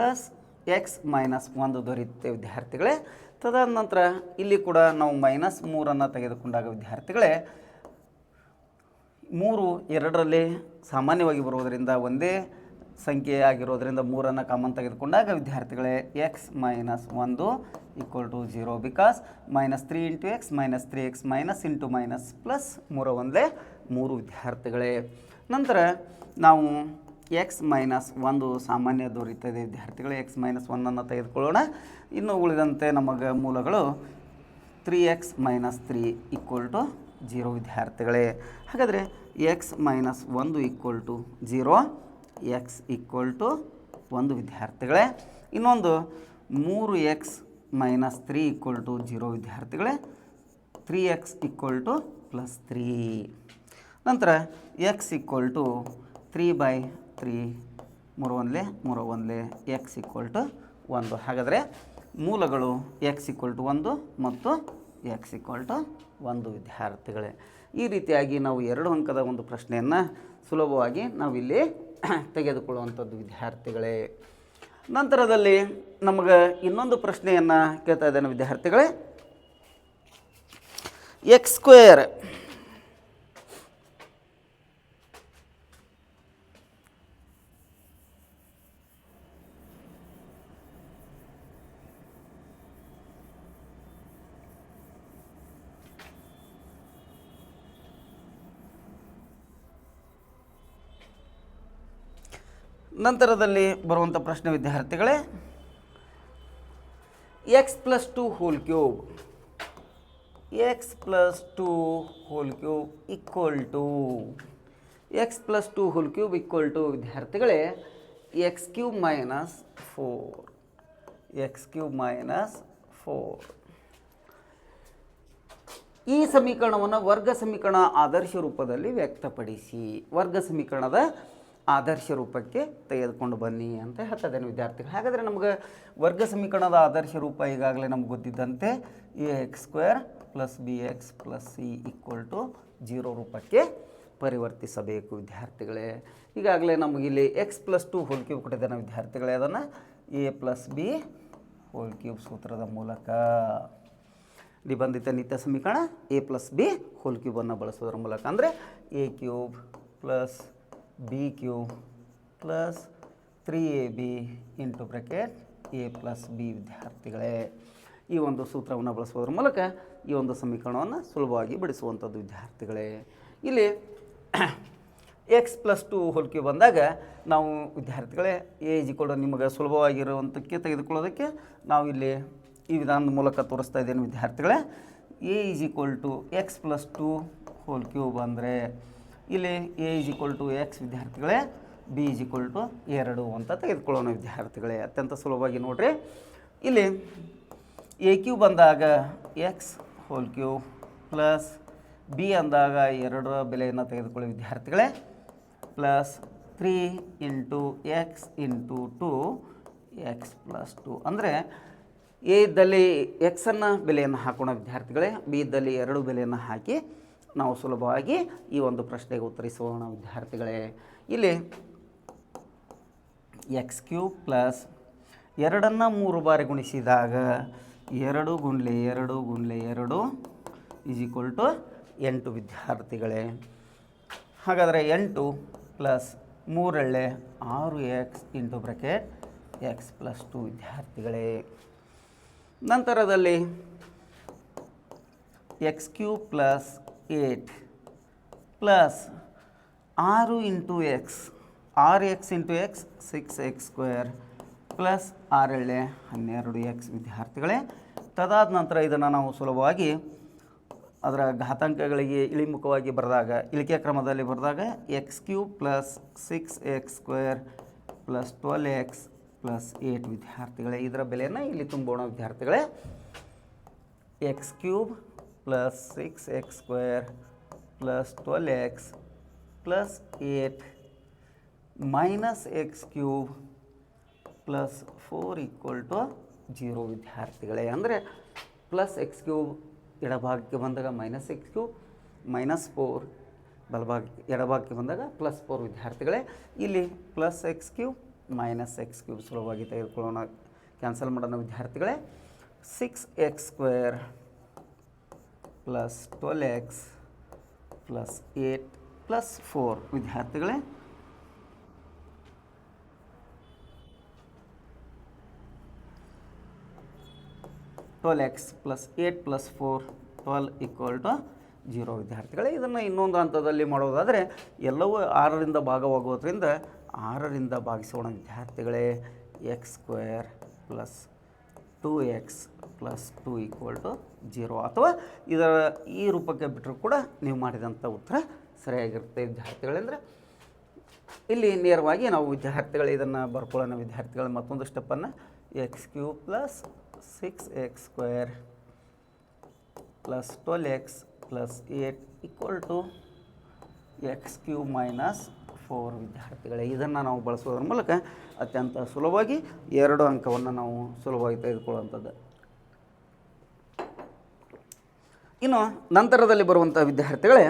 x - 1 ದೊರೆಯುತ್ತೆ ವಿದ್ಯಾರ್ಥಿಗಳೇ. ತದಾದ ನಂತರ ಇಲ್ಲಿ ಕೂಡ ನಾವು -3ಅನ್ನು ತೆಗೆದುಕೊಂಡಾಗ ವಿದ್ಯಾರ್ಥಿಗಳೇ 3 2ರಲ್ಲಿ ಸಾಮಾನ್ಯವಾಗಿ ಬರುವುದರಿಂದ ಒಂದೇ ಸಂಖ್ಯೆ ಆಗಿರೋದ್ರಿಂದ 3 ಕಾಮನ್ ತೆಗೆದುಕೊಂಡಾಗ ವಿದ್ಯಾರ್ಥಿಗಳೇ x minus 1 equal to 0 because -3 into x -3x minus into minus plus 3 ಒಂದಲೇ 3 ವಿದ್ಯಾರ್ಥಿಗಳೇ. ನಂತರ ನಾವು ಎಕ್ಸ್ ಮೈನಸ್ 1 ಸಾಮಾನ್ಯ ದೊರೀತದೆ ವಿದ್ಯಾರ್ಥಿಗಳೇ. ಎಕ್ಸ್ ಮೈನಸ್ 1 ತೆಗೆದುಕೊಳ್ಳೋಣ. ಇನ್ನು ಉಳಿದಂತೆ ನಮಗೆ ಮೂಲಗಳು 3x ಮೈನಸ್ 3 ಈಕ್ವಲ್ ಟು 0 ವಿದ್ಯಾರ್ಥಿಗಳೇ. ಹಾಗಾದರೆ x minus 1 equal to 0, x equal to 1 ವಿದ್ಯಾರ್ಥಿಗಳೇ. ಇನ್ನೊಂದು 3x ಮೈನಸ್ 3 ಈಕ್ವಲ್ ಟು 0 ವಿದ್ಯಾರ್ಥಿಗಳೇ. 3x equal to plus 3. ನಂತರ ಎಕ್ಸ್ ಈಕ್ವಲ್ ಟು 3/3 3 ಒಂದಲೇ ಎಕ್ಸ್ ಈಕ್ವಲ್ ಟು 1. ಹಾಗಾದರೆ ಮೂಲಗಳು ಎಕ್ಸ್ ಈಕ್ವಲ್ ಟು 1 ಮತ್ತು ಎಕ್ಸ್ ಈಕ್ವಲ್ ಟು 1 ವಿದ್ಯಾರ್ಥಿಗಳೇ. ಈ ರೀತಿಯಾಗಿ ನಾವು 2 ಅಂಕದ ಒಂದು ಪ್ರಶ್ನೆಯನ್ನು ಸುಲಭವಾಗಿ ನಾವಿಲ್ಲಿ ತೆಗೆದುಕೊಳ್ಳುವಂಥದ್ದು ವಿದ್ಯಾರ್ಥಿಗಳೇ. ನಂತರದಲ್ಲಿ ನಮಗೆ ಇನ್ನೊಂದು ಪ್ರಶ್ನೆಯನ್ನು ಕೇಳ್ತಾ ಇದ್ದೇನೆ ವಿದ್ಯಾರ್ಥಿಗಳೇ. ಎಕ್ಸ್ ಸ್ಕ್ವೇರ್ ನಂತರದಲ್ಲಿ ಬರುವಂಥ ಪ್ರಶ್ನೆ ವಿದ್ಯಾರ್ಥಿಗಳೇ, X plus 2 whole cube X plus 2 whole cube equal to X plus 2 whole cube equal to ವಿದ್ಯಾರ್ಥಿಗಳೇ X cube minus 4 X cube minus 4. ಈ ಸಮೀಕರಣವನ್ನು ವರ್ಗ ಸಮೀಕರಣ ಆದರ್ಶ ರೂಪದಲ್ಲಿ ವ್ಯಕ್ತಪಡಿಸಿ. ವರ್ಗ ಸಮೀಕರಣದ ಆದರ್ಶ ರೂಪಕ್ಕೆ ತೆಗೆದುಕೊಂಡು ಬನ್ನಿ ಅಂತ ಹೇಳ್ತಿದ್ದೇನೆ ವಿದ್ಯಾರ್ಥಿಗಳು. ಹಾಗಾದರೆ ನಮಗೆ ವರ್ಗ ಸಮೀಕರಣದ ಆದರ್ಶ ರೂಪ ಈಗಾಗಲೇ ನಮ್ಗೆ ಗೊತ್ತಿದ್ದಂತೆ ax² + bx + c = 0 ರೂಪಕ್ಕೆ ಪರಿವರ್ತಿಸಬೇಕು ವಿದ್ಯಾರ್ಥಿಗಳೇ. ಈಗಾಗಲೇ ನಮಗಿಲ್ಲಿ ಎಕ್ಸ್ ಪ್ಲಸ್ 2 ಹೋಲ್ ಕ್ಯೂಬ್ ಕೊಟ್ಟಿದ್ದಾನೆ ವಿದ್ಯಾರ್ಥಿಗಳೇ. ಅದನ್ನು a + b ಹೋಲ್ ಕ್ಯೂಬ್ ಸೂತ್ರದ ಮೂಲಕ ನಿಬಂಧಿತ ನಿತ್ಯ ಸಮೀಕರಣ a + b ಹೋಲ್ ಕ್ಯೂಬನ್ನು ಬಳಸೋದ್ರ ಮೂಲಕ ಅಂದರೆ a³ + b³ + 3ab into bracket a + b ವಿದ್ಯಾರ್ಥಿಗಳೇ. ಈ ಒಂದು ಸೂತ್ರವನ್ನು ಬಳಸುವುದರ ಮೂಲಕ ಈ ಒಂದು ಸಮೀಕರಣವನ್ನು ಸುಲಭವಾಗಿ ಬಿಡಿಸುವಂಥದ್ದು ವಿದ್ಯಾರ್ಥಿಗಳೇ. ಇಲ್ಲಿ ಎಕ್ಸ್ ಪ್ಲಸ್ 2 ಹೋಲ್ ಕ್ಯೂಬ್ ಬಂದಾಗ ನಾವು ವಿದ್ಯಾರ್ಥಿಗಳೇ ನಿಮಗೆ ಸುಲಭವಾಗಿರುವಂಥಕ್ಕೆ ತೆಗೆದುಕೊಳ್ಳೋದಕ್ಕೆ ನಾವು ಇಲ್ಲಿ ಈ ವಿಧಾನದ ಮೂಲಕ ತೋರಿಸ್ತಾ ಇದ್ದೇನೆ ವಿದ್ಯಾರ್ಥಿಗಳೇ. ಎಕ್ಸ್ ಪ್ಲಸ್ 2 ಹೋಲ್ ಕ್ಯೂಬ್ ಅಂದರೆ ಇಲ್ಲಿ ಎಕ್ಸ್ ವಿದ್ಯಾರ್ಥಿಗಳೇ, ಬಿ 2 ಅಂತ ತೆಗೆದುಕೊಳ್ಳೋಣ ವಿದ್ಯಾರ್ಥಿಗಳೇ. ಅತ್ಯಂತ ಸುಲಭವಾಗಿ ನೋಡ್ರಿ. ಇಲ್ಲಿ a³ ಬಂದಾಗ X whole cube plus B ಅಂದಾಗ 2 ಬೆಲೆಯನ್ನು ತೆಗೆದುಕೊಳ್ಳಿ ವಿದ್ಯಾರ್ಥಿಗಳೇ ಪ್ಲಸ್ 3 × x × 2 x + 2 ಅಂದರೆ ಎ ಇದ್ದಲ್ಲಿ ಎಕ್ಸನ್ನು ಬೆಲೆಯನ್ನು ಹಾಕೋಣ ವಿದ್ಯಾರ್ಥಿಗಳೇ, ಬಿ ಇದ್ದಲ್ಲಿ 2 ಬೆಲೆಯನ್ನು ಹಾಕಿ ನಾವು ಸುಲಭವಾಗಿ ಈ ಒಂದು ಪ್ರಶ್ನೆಗೆ ಉತ್ತರಿಸೋಣ ವಿದ್ಯಾರ್ಥಿಗಳೇ. ಇಲ್ಲಿ x³ ಪ್ಲಸ್ 2 3 ಬಾರಿ ಗುಣಿಸಿದಾಗ 2 × 2 × 2 = 8 ವಿದ್ಯಾರ್ಥಿಗಳೇ. ಹಾಗಾದರೆ 8 plus 3 6x into bracket x + 2 ವಿದ್ಯಾರ್ಥಿಗಳೇ. ನಂತರದಲ್ಲಿ x³ plus 8 plus 6 × x 6x × x 6x² plus 6 12x ವಿದ್ಯಾರ್ಥಿಗಳೇ. ತದಾದ ನಂತರ ಇದನ್ನು ನಾವು ಸುಲಭವಾಗಿ ಅದರ ಘಾತಾಂಕಗಳಿಗೆ ಇಳಿಮುಖವಾಗಿ ಬರೆದಾಗ, ಇಳಿಕೆ ಕ್ರಮದಲ್ಲಿ ಬರೆದಾಗ x³ plus 6x² plus 12x plus 8 ವಿದ್ಯಾರ್ಥಿಗಳೇ. ಇದರ ಬೆಲೆಯನ್ನು ಇಲ್ಲಿ ತುಂಬೋಣ ವಿದ್ಯಾರ್ಥಿಗಳೇ. x³ plus 6x² plus 12x plus 8 minus x³ plus 4 = 0 ವಿದ್ಯಾರ್ಥಿಗಳೇ. ಅಂದರೆ ಪ್ಲಸ್ x³ ಎಡಭಾಗಕ್ಕೆ ಬಂದಾಗ ಮೈನಸ್ x³ ಮೈನಸ್ 4 ಬಲಭಾಗಕ್ಕೆ ಎಡಭಾಗಕ್ಕೆ ಬಂದಾಗ ಪ್ಲಸ್ 4 ವಿದ್ಯಾರ್ಥಿಗಳೇ. ಇಲ್ಲಿ ಪ್ಲಸ್ x³ ಮೈನಸ್ x³ ಸುಲಭವಾಗಿ ತೆಗೆದುಕೊಳ್ಳೋಣ, ಕ್ಯಾನ್ಸಲ್ ಮಾಡೋಣ ವಿದ್ಯಾರ್ಥಿಗಳೇ. 6x² plus 12x plus 8 plus 4 ವಿದ್ಯಾರ್ಥಿಗಳೇ. 12x plus 8 plus 4 12 equal to 0 ವಿದ್ಯಾರ್ಥಿಗಳೇ. ಇದನ್ನು ಇನ್ನೊಂದು ಹಂತದಲ್ಲಿ ಮಾಡೋದಾದರೆ ಎಲ್ಲವೂ 6ರಿಂದ ಭಾಗವಾಗುವುದರಿಂದ 6ರಿಂದ ಭಾಗಿಸೋಣ ವಿದ್ಯಾರ್ಥಿಗಳೇ. X square plus 2x plus 2 equal to 0, ಅಥವಾ ಇದರ ಈ ರೂಪಕ್ಕೆ ಬಿಟ್ಟರೂ ಕೂಡ ನೀವು ಮಾಡಿದಂಥ ಉತ್ತರ ಸರಿಯಾಗಿರುತ್ತೆ ವಿದ್ಯಾರ್ಥಿಗಳೇ. ಅಂದರೆ ಇಲ್ಲಿ ನೇರವಾಗಿ ನಾವು ವಿದ್ಯಾರ್ಥಿಗಳು ಇದನ್ನು ಬರ್ಕೊಳ್ಳೋಣ ವಿದ್ಯಾರ್ಥಿಗಳ ಮತ್ತೊಂದು ಸ್ಟೆಪ್ಪನ್ನು. X cube plus 6x square plus 12x plus 8 equal to X cube minus 4 ವಿದ್ಯಾರ್ಥಿಗಳೇ. ಇದನ್ನು ನಾವು ಬಳಸೋದ್ರ ಮೂಲಕ ಅತ್ಯಂತ ಸುಲಭವಾಗಿ 2 ಅಂಕವನ್ನು ನಾವು ಸುಲಭವಾಗಿ ತೆಗೆದುಕೊಳ್ಳುವಂಥದ್ದು. ಇನ್ನು ನಂತರದಲ್ಲಿ ಬರುವಂಥ ವಿದ್ಯಾರ್ಥಿಗಳೇ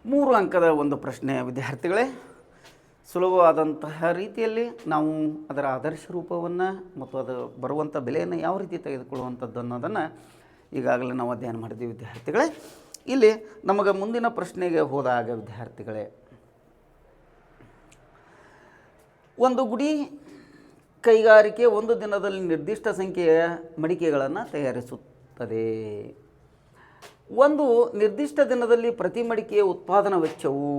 3 ಅಂಕದ ಒಂದು ಪ್ರಶ್ನೆ ವಿದ್ಯಾರ್ಥಿಗಳೇ. ಸುಲಭವಾದಂತಹ ರೀತಿಯಲ್ಲಿ ನಾವು ಅದರ ಆದರ್ಶ ರೂಪವನ್ನು ಮತ್ತು ಅದು ಬರುವಂಥ ಬೆಲೆಯನ್ನು ಯಾವ ರೀತಿ ತೆಗೆದುಕೊಳ್ಳುವಂಥದ್ದು ಅನ್ನೋದನ್ನು ಈಗಾಗಲೇ ನಾವು ಅಧ್ಯಯನ ಮಾಡಿದ್ದೀವಿ ವಿದ್ಯಾರ್ಥಿಗಳೇ. ಇಲ್ಲಿ ನಮಗೆ ಮುಂದಿನ ಪ್ರಶ್ನೆಗೆ ಹೋದಾಗ ವಿದ್ಯಾರ್ಥಿಗಳೇ, ಒಂದು ಗುಡಿ ಕೈಗಾರಿಕೆ ಒಂದು ದಿನದಲ್ಲಿ ನಿರ್ದಿಷ್ಟ ಸಂಖ್ಯೆಯ ಮಡಿಕೆಗಳನ್ನು ತಯಾರಿಸುತ್ತದೆ. ಒಂದು ನಿರ್ದಿಷ್ಟ ದಿನದಲ್ಲಿ ಪ್ರತಿ ಮಡಿಕೆಯ ಉತ್ಪಾದನಾ ವೆಚ್ಚವು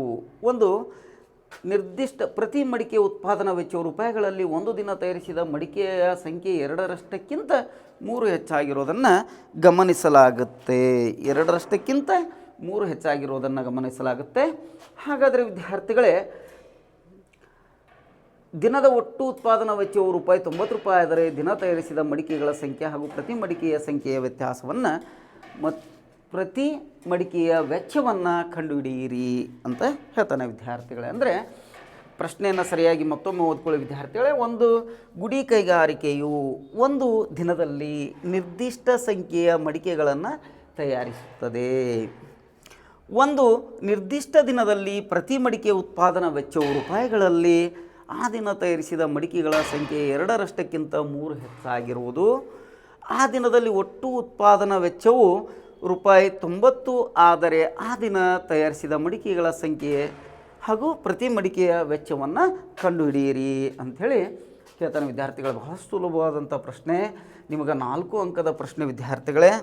ಪ್ರತಿ ಮಡಿಕೆಯ ಉತ್ಪಾದನಾ ವೆಚ್ಚವು ರೂಪಾಯಿಗಳಲ್ಲಿ ಒಂದು ದಿನ ತಯಾರಿಸಿದ ಮಡಿಕೆಯ ಸಂಖ್ಯೆ 2ರಷ್ಟಕ್ಕಿಂತ 3 ಹೆಚ್ಚಾಗಿರೋದನ್ನು ಗಮನಿಸಲಾಗುತ್ತೆ. 2ರಷ್ಟಕ್ಕಿಂತ 3 ಹೆಚ್ಚಾಗಿರೋದನ್ನು ಗಮನಿಸಲಾಗುತ್ತೆ. ಹಾಗಾದರೆ ವಿದ್ಯಾರ್ಥಿಗಳೇ, ದಿನದ ಒಟ್ಟು ಉತ್ಪಾದನಾ ವೆಚ್ಚವು ₹90 ಆದರೆ ದಿನ ತಯಾರಿಸಿದ ಮಡಿಕೆಗಳ ಸಂಖ್ಯೆ ಹಾಗೂ ಪ್ರತಿ ಮಡಿಕೆಯ ಸಂಖ್ಯೆಯ ವ್ಯತ್ಯಾಸವನ್ನು ಪ್ರತಿ ಮಡಿಕೆಯ ವೆಚ್ಚವನ್ನು ಕಂಡುಹಿಡಿಯಿರಿ ಅಂತ ಹೇಳ್ತಾನೆ ವಿದ್ಯಾರ್ಥಿಗಳೇ. ಅಂದರೆ ಪ್ರಶ್ನೆಯನ್ನು ಸರಿಯಾಗಿ ಮತ್ತೊಮ್ಮೆ ಓದ್ಕೊಳ್ಳಿ ವಿದ್ಯಾರ್ಥಿಗಳೇ. ಒಂದು ಗುಡಿ ಕೈಗಾರಿಕೆಯು ಒಂದು ದಿನದಲ್ಲಿ ನಿರ್ದಿಷ್ಟ ಸಂಖ್ಯೆಯ ಮಡಿಕೆಗಳನ್ನು ತಯಾರಿಸುತ್ತದೆ. ಒಂದು ನಿರ್ದಿಷ್ಟ ದಿನದಲ್ಲಿ ಪ್ರತಿ ಮಡಿಕೆಯ ಉತ್ಪಾದನಾ ವೆಚ್ಚವು ರೂಪಾಯಿಗಳಲ್ಲಿ ಆ ದಿನ ತಯಾರಿಸಿದ ಮಡಿಕೆಗಳ ಸಂಖ್ಯೆ 2ರಷ್ಟಕ್ಕಿಂತ 3 ಹೆಚ್ಚಾಗಿರುವುದು. ಆ ದಿನದಲ್ಲಿ ಒಟ್ಟು ಉತ್ಪಾದನಾ ವೆಚ್ಚವು ₹90 ಆದರೆ ಆ ದಿನ ತಯಾರಿಸಿದ ಮಡಿಕೆಗಳ ಸಂಖ್ಯೆ ಹಾಗೂ ಪ್ರತಿ ಮಡಿಕೆಯ ವೆಚ್ಚವನ್ನು ಕಂಡುಹಿಡಿಯಿರಿ ಅಂಥೇಳಿ ಕೇಳ್ತಾನೆ ವಿದ್ಯಾರ್ಥಿಗಳು. ಬಹಳ ಸುಲಭವಾದಂಥ ಪ್ರಶ್ನೆ, ನಿಮಗೆ 4 ಅಂಕದ ಪ್ರಶ್ನೆ ವಿದ್ಯಾರ್ಥಿಗಳೇ.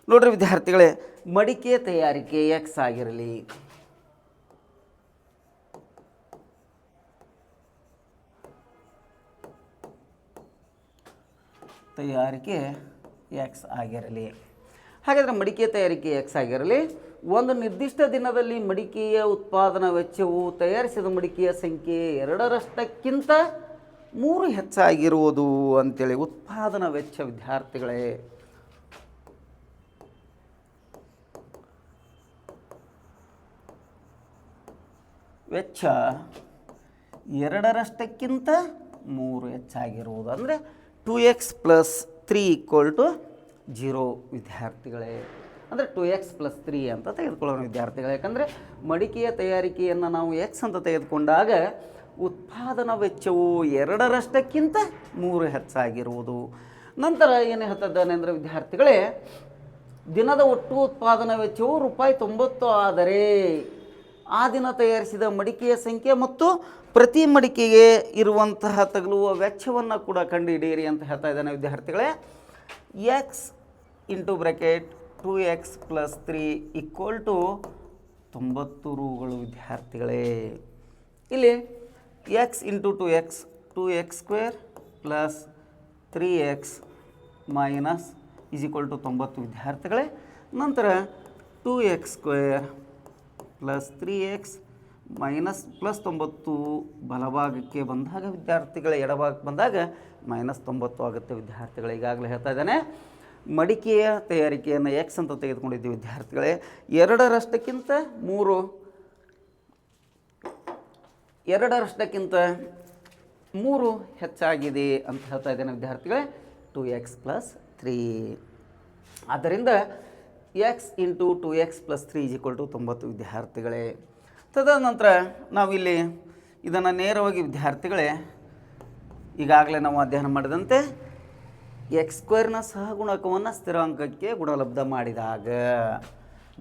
ನೋಡ್ರಿ ವಿದ್ಯಾರ್ಥಿಗಳೇ, ಮಡಿಕೆ ತಯಾರಿಕೆ ಎಕ್ಸ್ ಆಗಿರಲಿ, ಹಾಗಾದರೆ ಮಡಿಕೆ ತಯಾರಿಕೆ ಎಕ್ಸ್ ಆಗಿರಲಿ, ಒಂದು ನಿರ್ದಿಷ್ಟ ದಿನದಲ್ಲಿ ಮಡಿಕೆಯ ಉತ್ಪಾದನಾ ವೆಚ್ಚವು ತಯಾರಿಸಿದ ಮಡಿಕೆಯ ಸಂಖ್ಯೆ 2ರಷ್ಟಕ್ಕಿಂತ 3 ಹೆಚ್ಚಾಗಿರುವುದು ಅಂತೇಳಿ. ಉತ್ಪಾದನಾ ವೆಚ್ಚ ವಿದ್ಯಾರ್ಥಿಗಳೇ, ವೆಚ್ಚ 2ರಷ್ಟಕ್ಕಿಂತ 3 ಹೆಚ್ಚಾಗಿರುವುದು ಅಂದರೆ 2x ಪ್ಲಸ್ 3 ಈಕ್ವಲ್ ಟು 0 ವಿದ್ಯಾರ್ಥಿಗಳೇ. ಅಂದರೆ 2x ಪ್ಲಸ್ 3 ಅಂತ ತೆಗೆದುಕೊಳ್ಳೋಣ ವಿದ್ಯಾರ್ಥಿಗಳೇ. ಯಾಕಂದರೆ ಮಡಿಕೆಯ ತಯಾರಿಕೆಯನ್ನು ನಾವು ಎಕ್ಸ್ ಅಂತ ತೆಗೆದುಕೊಂಡಾಗ ಉತ್ಪಾದನಾ ವೆಚ್ಚವು 2ರಷ್ಟಕ್ಕಿಂತ 3 ಹೆಚ್ಚಾಗಿರುವುದು. ನಂತರ ಏನು ಹೇಳ್ತಿದ್ದಾನೆ ಅಂದರೆ ವಿದ್ಯಾರ್ಥಿಗಳೇ, ದಿನದ ಒಟ್ಟು ಉತ್ಪಾದನಾ ವೆಚ್ಚವು ₹90 ಆದರೆ ಆ ದಿನ ತಯಾರಿಸಿದ ಮಡಿಕೆಯ ಸಂಖ್ಯೆ ಮತ್ತು ಪ್ರತಿ ಮಡಿಕೆಗೆ ಇರುವಂತಹ ತಗಲುವ ವೆಚ್ಚವನ್ನು ಕೂಡ ಕಂಡುಹಿಡಿಯಿರಿ ಅಂತ ಹೇಳ್ತಾ ಇದ್ದಾನೆ ವಿದ್ಯಾರ್ಥಿಗಳೇ. X into bracket 2x plus 3 equal to 90 ರೂಗಳು ವಿದ್ಯಾರ್ಥಿಗಳೇ. ಇಲ್ಲಿ x into 2x square plus 3x minus is equal to 90 ವಿದ್ಯಾರ್ಥಿಗಳೇ. ನಂತರ 2x square plus 3x minus plus 90 ಬಲಭಾಗಕ್ಕೆ ಬಂದಾಗ ವಿದ್ಯಾರ್ಥಿಗಳ ಎಡಭಾಗಕ್ಕೆ ಬಂದಾಗ -90 ಆಗುತ್ತೆ ವಿದ್ಯಾರ್ಥಿಗಳೇ. ಈಗಾಗಲೇ ಹೇಳ್ತಾ ಇದ್ದಾನೆ, ಮಡಿಕೆಯ ತಯಾರಿಕೆಯನ್ನು ಎಕ್ಸ್ ಅಂತ ತೆಗೆದುಕೊಂಡಿದ್ದೀವಿ ವಿದ್ಯಾರ್ಥಿಗಳೇ. 2ರಷ್ಟಕ್ಕಿಂತ 3 ಹೆಚ್ಚಾಗಿದೆ ಅಂತ ಹೇಳ್ತಾ ಇದ್ದೇನೆ ವಿದ್ಯಾರ್ಥಿಗಳೇ. 2x ಪ್ಲಸ್ 3 ಆದ್ದರಿಂದ x into 2x plus 3 is equal to 90 ವಿದ್ಯಾರ್ಥಿಗಳೇ. ತದನಂತರ ನಾವಿಲ್ಲಿ ಇದನ್ನು ನೇರವಾಗಿ ವಿದ್ಯಾರ್ಥಿಗಳೇ ಈಗಾಗಲೇ ನಾವು ಅಧ್ಯಯನ ಮಾಡಿದಂತೆ x² ಸಹಗುಣಕವನ್ನು ಸ್ಥಿರಾಂಕಕ್ಕೆ ಗುಣಲಬ್ಧ ಮಾಡಿದಾಗ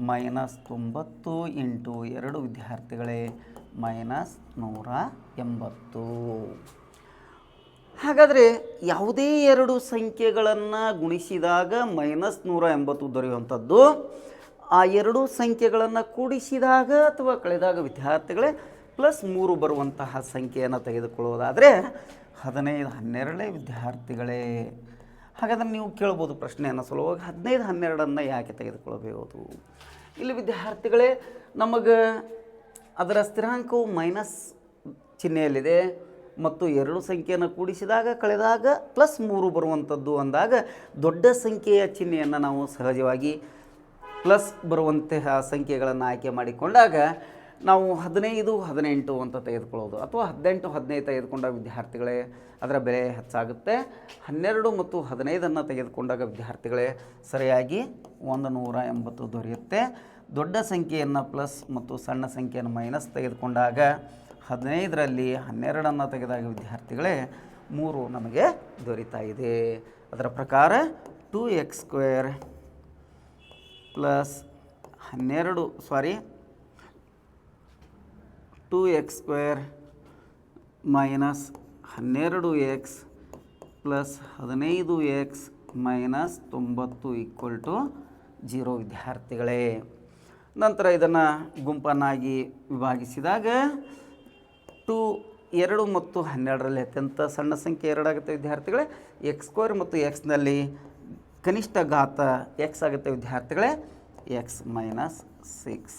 -90 ಇಂಟು 2 ವಿದ್ಯಾರ್ಥಿಗಳೇ -180. ಹಾಗಾದರೆ ಯಾವುದೇ ಎರಡು ಸಂಖ್ಯೆಗಳನ್ನು ಗುಣಿಸಿದಾಗ -180 ದೊರೆಯುವಂಥದ್ದು, ಆ ಎರಡು ಸಂಖ್ಯೆಗಳನ್ನು ಕೂಡಿಸಿದಾಗ ಅಥವಾ ಕಳೆದಾಗ ವಿದ್ಯಾರ್ಥಿಗಳೇ +3 ಬರುವಂತಹ ಸಂಖ್ಯೆಯನ್ನು ತೆಗೆದುಕೊಳ್ಳೋದಾದರೆ 15 12 ವಿದ್ಯಾರ್ಥಿಗಳೇ. ಹಾಗಾದರೆ ನೀವು ಕೇಳ್ಬೋದು ಪ್ರಶ್ನೆಯನ್ನು ಸುಲಭವಾಗಿ 15 12 ಯಾಕೆ ತೆಗೆದುಕೊಳ್ಳಬಹುದು? ಇಲ್ಲಿ ವಿದ್ಯಾರ್ಥಿಗಳೇ ನಮಗೆ ಅದರ ಸ್ಥಿರಾಂಕವು ಮೈನಸ್ ಚಿಹ್ನೆಯಲ್ಲಿದೆ ಮತ್ತು ಎರಡು ಸಂಖ್ಯೆಯನ್ನು ಕೂಡಿಸಿದಾಗ ಕಳೆದಾಗ +3 ಬರುವಂಥದ್ದು ಅಂದಾಗ ದೊಡ್ಡ ಸಂಖ್ಯೆಯ ಚಿಹ್ನೆಯನ್ನು ನಾವು ಸಹಜವಾಗಿ ಪ್ಲಸ್ ಬರುವಂತಹ ಸಂಖ್ಯೆಗಳನ್ನು ಆಯ್ಕೆ ಮಾಡಿಕೊಂಡಾಗ ನಾವು 15 18 ಅಂತ ತೆಗೆದುಕೊಳ್ಳೋದು, ಅಥವಾ 18 15 ತೆಗೆದುಕೊಂಡಾಗ ವಿದ್ಯಾರ್ಥಿಗಳೇ ಅದರ ಬೆಲೆ ಹೆಚ್ಚಾಗುತ್ತೆ. 12 ಮತ್ತು 15 ತೆಗೆದುಕೊಂಡಾಗ ವಿದ್ಯಾರ್ಥಿಗಳೇ ಸರಿಯಾಗಿ 180 ದೊರೆಯುತ್ತೆ. ದೊಡ್ಡ ಸಂಖ್ಯೆಯನ್ನು ಪ್ಲಸ್ ಮತ್ತು ಸಣ್ಣ ಸಂಖ್ಯೆಯನ್ನು ಮೈನಸ್ ತೆಗೆದುಕೊಂಡಾಗ 15ರಲ್ಲಿ 12 ತೆಗೆದಾಗ ವಿದ್ಯಾರ್ಥಿಗಳೇ 3 ನಮಗೆ ದೊರೀತಾ ಇದೆ. ಅದರ ಪ್ರಕಾರ 2x² plus 2x² minus 12x plus 15x minus 90 = 0 ವಿದ್ಯಾರ್ಥಿಗಳೇ. ನಂತರ ಇದನ್ನು ಗುಂಪನ್ನಾಗಿ ವಿಭಾಗಿಸಿದಾಗ 2 ಮತ್ತು 12ರಲ್ಲಿ ಅತ್ಯಂತ ಸಣ್ಣ ಸಂಖ್ಯೆ 2 ಆಗುತ್ತೆ ವಿದ್ಯಾರ್ಥಿಗಳೇ. x² ಮತ್ತು xನಲ್ಲಿ ಕನಿಷ್ಠ ಘಾತ x ಆಗುತ್ತೆ ವಿದ್ಯಾರ್ಥಿಗಳೇ, x -6.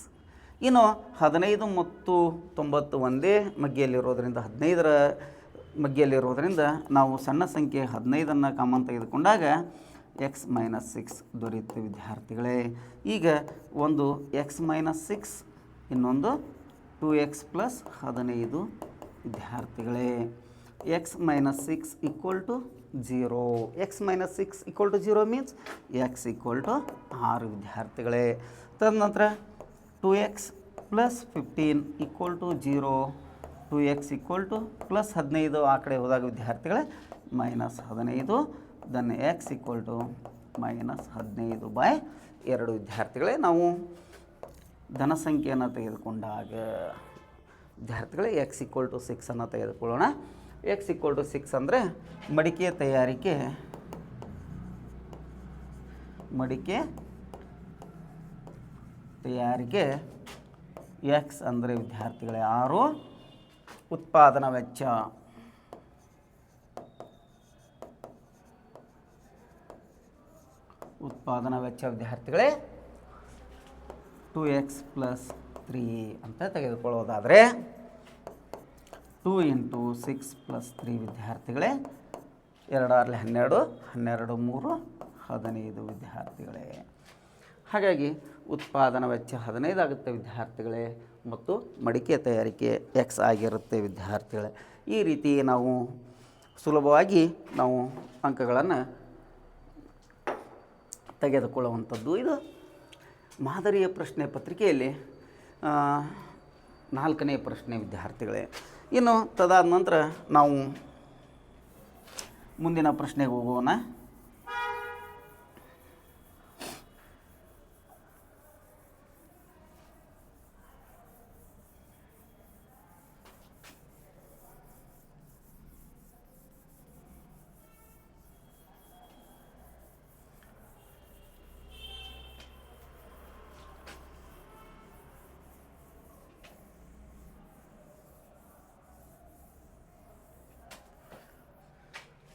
ಇನ್ನು 15 ಮತ್ತು 90 ಒಂದೇ ಮಗ್ಗಿಯಲ್ಲಿರೋದರಿಂದ 15ರ ಮಗ್ಗಿಯಲ್ಲಿರೋದರಿಂದ ನಾವು ಸಣ್ಣ ಸಂಖ್ಯೆ 15 ಕಾಮನ್ ತೆಗೆದುಕೊಂಡಾಗ x -6 ದೊರೆಯುತ್ತೆ ವಿದ್ಯಾರ್ಥಿಗಳೇ. ಈಗ ಒಂದು x -6 ಇನ್ನೊಂದು 2x + 15 ವಿದ್ಯಾರ್ಥಿಗಳೇ. x -6 = 0. x -6 = 0 ಮೀನ್ಸ್ x = 6 ವಿದ್ಯಾರ್ಥಿಗಳೇ. ತದನಂತರ 2x + 15 = 0. 2x = +15 ಆ ಕಡೆ ಹೋದಾಗ ವಿದ್ಯಾರ್ಥಿಗಳೇ -15. ದೆನ್ x = -15/2 ವಿದ್ಯಾರ್ಥಿಗಳೇ. ನಾವು ಧನ ಸಂಖ್ಯೆಯನ್ನು ತೆಗೆದುಕೊಂಡಾಗ ವಿದ್ಯಾರ್ಥಿಗಳೇ x = 6 ಅನ್ನು ತೆಗೆದುಕೊಳ್ಳೋಣ. x = 6 ಅಂದರೆ ಮಡಿಕೆ ತಯಾರಿಕೆ x ಅಂದರೆ ವಿದ್ಯಾರ್ಥಿಗಳೇ 6. ಉತ್ಪಾದನಾ ವೆಚ್ಚ ವಿದ್ಯಾರ್ಥಿಗಳೇ 2x + 3 ಅಂತ ತೆಗೆದುಕೊಳ್ಳೋದಾದರೆ 2 × 6 + 3 ವಿದ್ಯಾರ್ಥಿಗಳೇ 2 6 12 12 3 15 ವಿದ್ಯಾರ್ಥಿಗಳೇ. ಹಾಗಾಗಿ ಉತ್ಪಾದನಾ ವೆಚ್ಚ 15 ಆಗುತ್ತೆ ವಿದ್ಯಾರ್ಥಿಗಳೇ ಮತ್ತು ಮಡಿಕೆ ತಯಾರಿಕೆ x ಆಗಿರುತ್ತೆ ವಿದ್ಯಾರ್ಥಿಗಳೇ. ಈ ರೀತಿ ನಾವು ಸುಲಭವಾಗಿ ನಾವು ಅಂಕಗಳನ್ನು ತೆಗೆದುಕೊಳ್ಳುವಂಥದ್ದು. ಇದು ಮಾದರಿಯ ಪ್ರಶ್ನೆ ಪತ್ರಿಕೆಯಲ್ಲಿ 4ನೇ ಪ್ರಶ್ನೆ ವಿದ್ಯಾರ್ಥಿಗಳೇ. ಇನ್ನು ತದಾದ ನಂತರ ನಾವು ಮುಂದಿನ ಪ್ರಶ್ನೆಗೆ ಹೋಗೋಣ.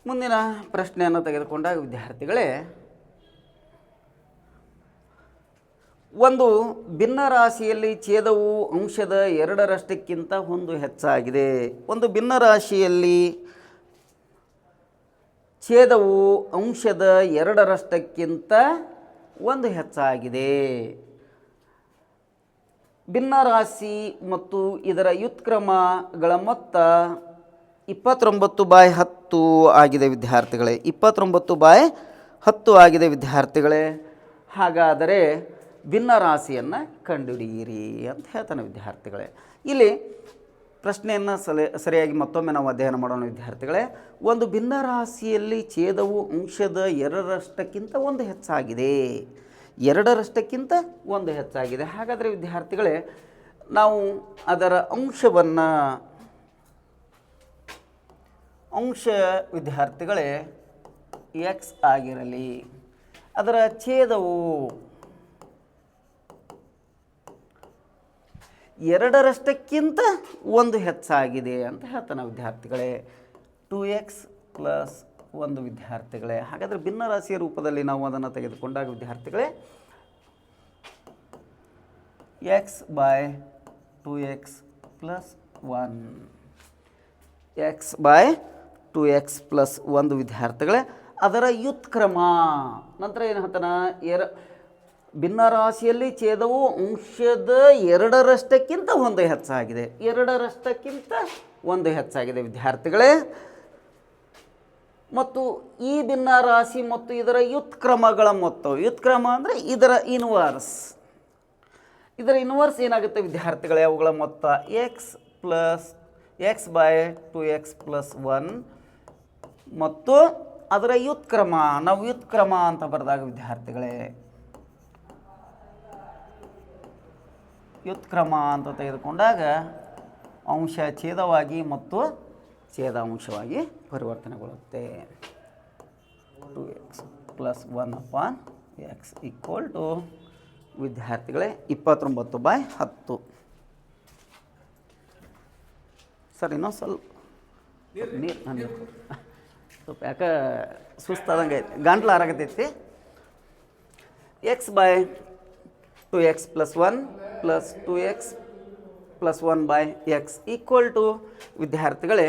ಮುಂದಿನ ಪ್ರಶ್ನೆಯನ್ನು ತೆಗೆದುಕೊಂಡಾಗ ವಿದ್ಯಾರ್ಥಿಗಳೇ ಒಂದು ಭಿನ್ನ ರಾಶಿಯಲ್ಲಿ ಛೇದವು ಅಂಶದ 2ರಷ್ಟಕ್ಕಿಂತ 1 ಹೆಚ್ಚಾಗಿದೆ. ಒಂದು ಭಿನ್ನ ರಾಶಿಯಲ್ಲಿ ಛೇದವು ಅಂಶದ 2ರಷ್ಟಕ್ಕಿಂತ 1 ಹೆಚ್ಚಾಗಿದೆ. ಭಿನ್ನ ರಾಶಿ ಮತ್ತು ಇದರ ವ್ಯುತ್ಕ್ರಮಗಳ ಮೊತ್ತ 29/10 ಆಗಿದೆ ವಿದ್ಯಾರ್ಥಿಗಳೇ. 29/10 ಆಗಿದೆ ವಿದ್ಯಾರ್ಥಿಗಳೇ. ಹಾಗಾದರೆ ಭಿನ್ನರಾಶಿಯನ್ನು ಕಂಡುಹಿಡಿಯಿರಿ ಅಂತ ಹೇಳ್ತಾನೆ ವಿದ್ಯಾರ್ಥಿಗಳೇ. ಇಲ್ಲಿ ಪ್ರಶ್ನೆಯನ್ನು ಸರಿಯಾಗಿ ಮತ್ತೊಮ್ಮೆ ನಾವು ಅಧ್ಯಯನ ಮಾಡೋಣ ವಿದ್ಯಾರ್ಥಿಗಳೇ. ಒಂದು ಭಿನ್ನರಾಶಿಯಲ್ಲಿ ಛೇದವು ಅಂಶದ 2ರಷ್ಟಕ್ಕಿಂತ 1 ಹೆಚ್ಚಾಗಿದೆ. 2ರಷ್ಟಕ್ಕಿಂತ 1 ಹೆಚ್ಚಾಗಿದೆ. ಹಾಗಾದರೆ ವಿದ್ಯಾರ್ಥಿಗಳೇ, ನಾವು ಅದರ ಅಂಶ ವಿದ್ಯಾರ್ಥಿಗಳೇ x ಆಗಿರಲಿ, ಅದರ ಛೇದವು 2ರಷ್ಟಕ್ಕಿಂತ 1 ಹೆಚ್ಚಾಗಿದೆ ಅಂತ ಹೇಳ್ತಾನೆ ವಿದ್ಯಾರ್ಥಿಗಳೇ. 2x + 1 ವಿದ್ಯಾರ್ಥಿಗಳೇ. ಹಾಗಾದರೆ ಭಿನ್ನರಾಶಿಯ ರೂಪದಲ್ಲಿ ನಾವು ಅದನ್ನು ತೆಗೆದುಕೊಂಡಾಗ ವಿದ್ಯಾರ್ಥಿಗಳೇ x/2x + 1 x/2x + 1 ವಿದ್ಯಾರ್ಥಿಗಳೇ ಅದರ ವ್ಯುತ್ಕ್ರಮ. ನಂತರ ಏನು ಹೇಳ್ತಾನೆ, ಭಿನ್ನರಾಶಿಯಲ್ಲಿ ಛೇದವು ಅಂಶದ 2ರಷ್ಟಕ್ಕಿಂತ 1 ಹೆಚ್ಚಾಗಿದೆ. 2ರಷ್ಟಕ್ಕಿಂತ 1 ಹೆಚ್ಚಾಗಿದೆ ವಿದ್ಯಾರ್ಥಿಗಳೇ. ಮತ್ತು ಈ ಭಿನ್ನರಾಶಿ ಮತ್ತು ಇದರ ವ್ಯುತ್ಕ್ರಮಗಳ ಮೊತ್ತ, ವ್ಯುತ್ಕ್ರಮ ಅಂದರೆ ಇದರ ಇನ್ವರ್ಸ್ ಏನಾಗುತ್ತೆ ವಿದ್ಯಾರ್ಥಿಗಳೇ, ಅವುಗಳ ಮೊತ್ತ x/2x + 1 ಮತ್ತು ಅದರ ವ್ಯುತ್ಕ್ರಮ. ನಾವು ವ್ಯುತ್ಕ್ರಮ ಅಂತ ಬರೆದಾಗ ವಿದ್ಯಾರ್ಥಿಗಳೇ, ವ್ಯುತ್ಕ್ರಮ ಅಂತ ತೆಗೆದುಕೊಂಡಾಗ ಅಂಶ ಛೇದವಾಗಿ ಮತ್ತು ಛೇದ ಅಂಶವಾಗಿ ಪರಿವರ್ತನೆಗೊಳ್ಳುತ್ತೆ. 2x + 1/x = ವಿದ್ಯಾರ್ಥಿಗಳೇ 29/10. ಸರ್ ಇನ್ನೊಂದು ಸ್ವಲ್ಪ ನೀರು ಸ್ವಲ್ಪ ಯಾಕೆ ಸುಸ್ತಾದಂಗೆ ಐತಿ, ಗಂಟ್ಲು ಆರಾಗತೈತಿ. x/2x + 1 + 2x + 1/x = ವಿದ್ಯಾರ್ಥಿಗಳೇ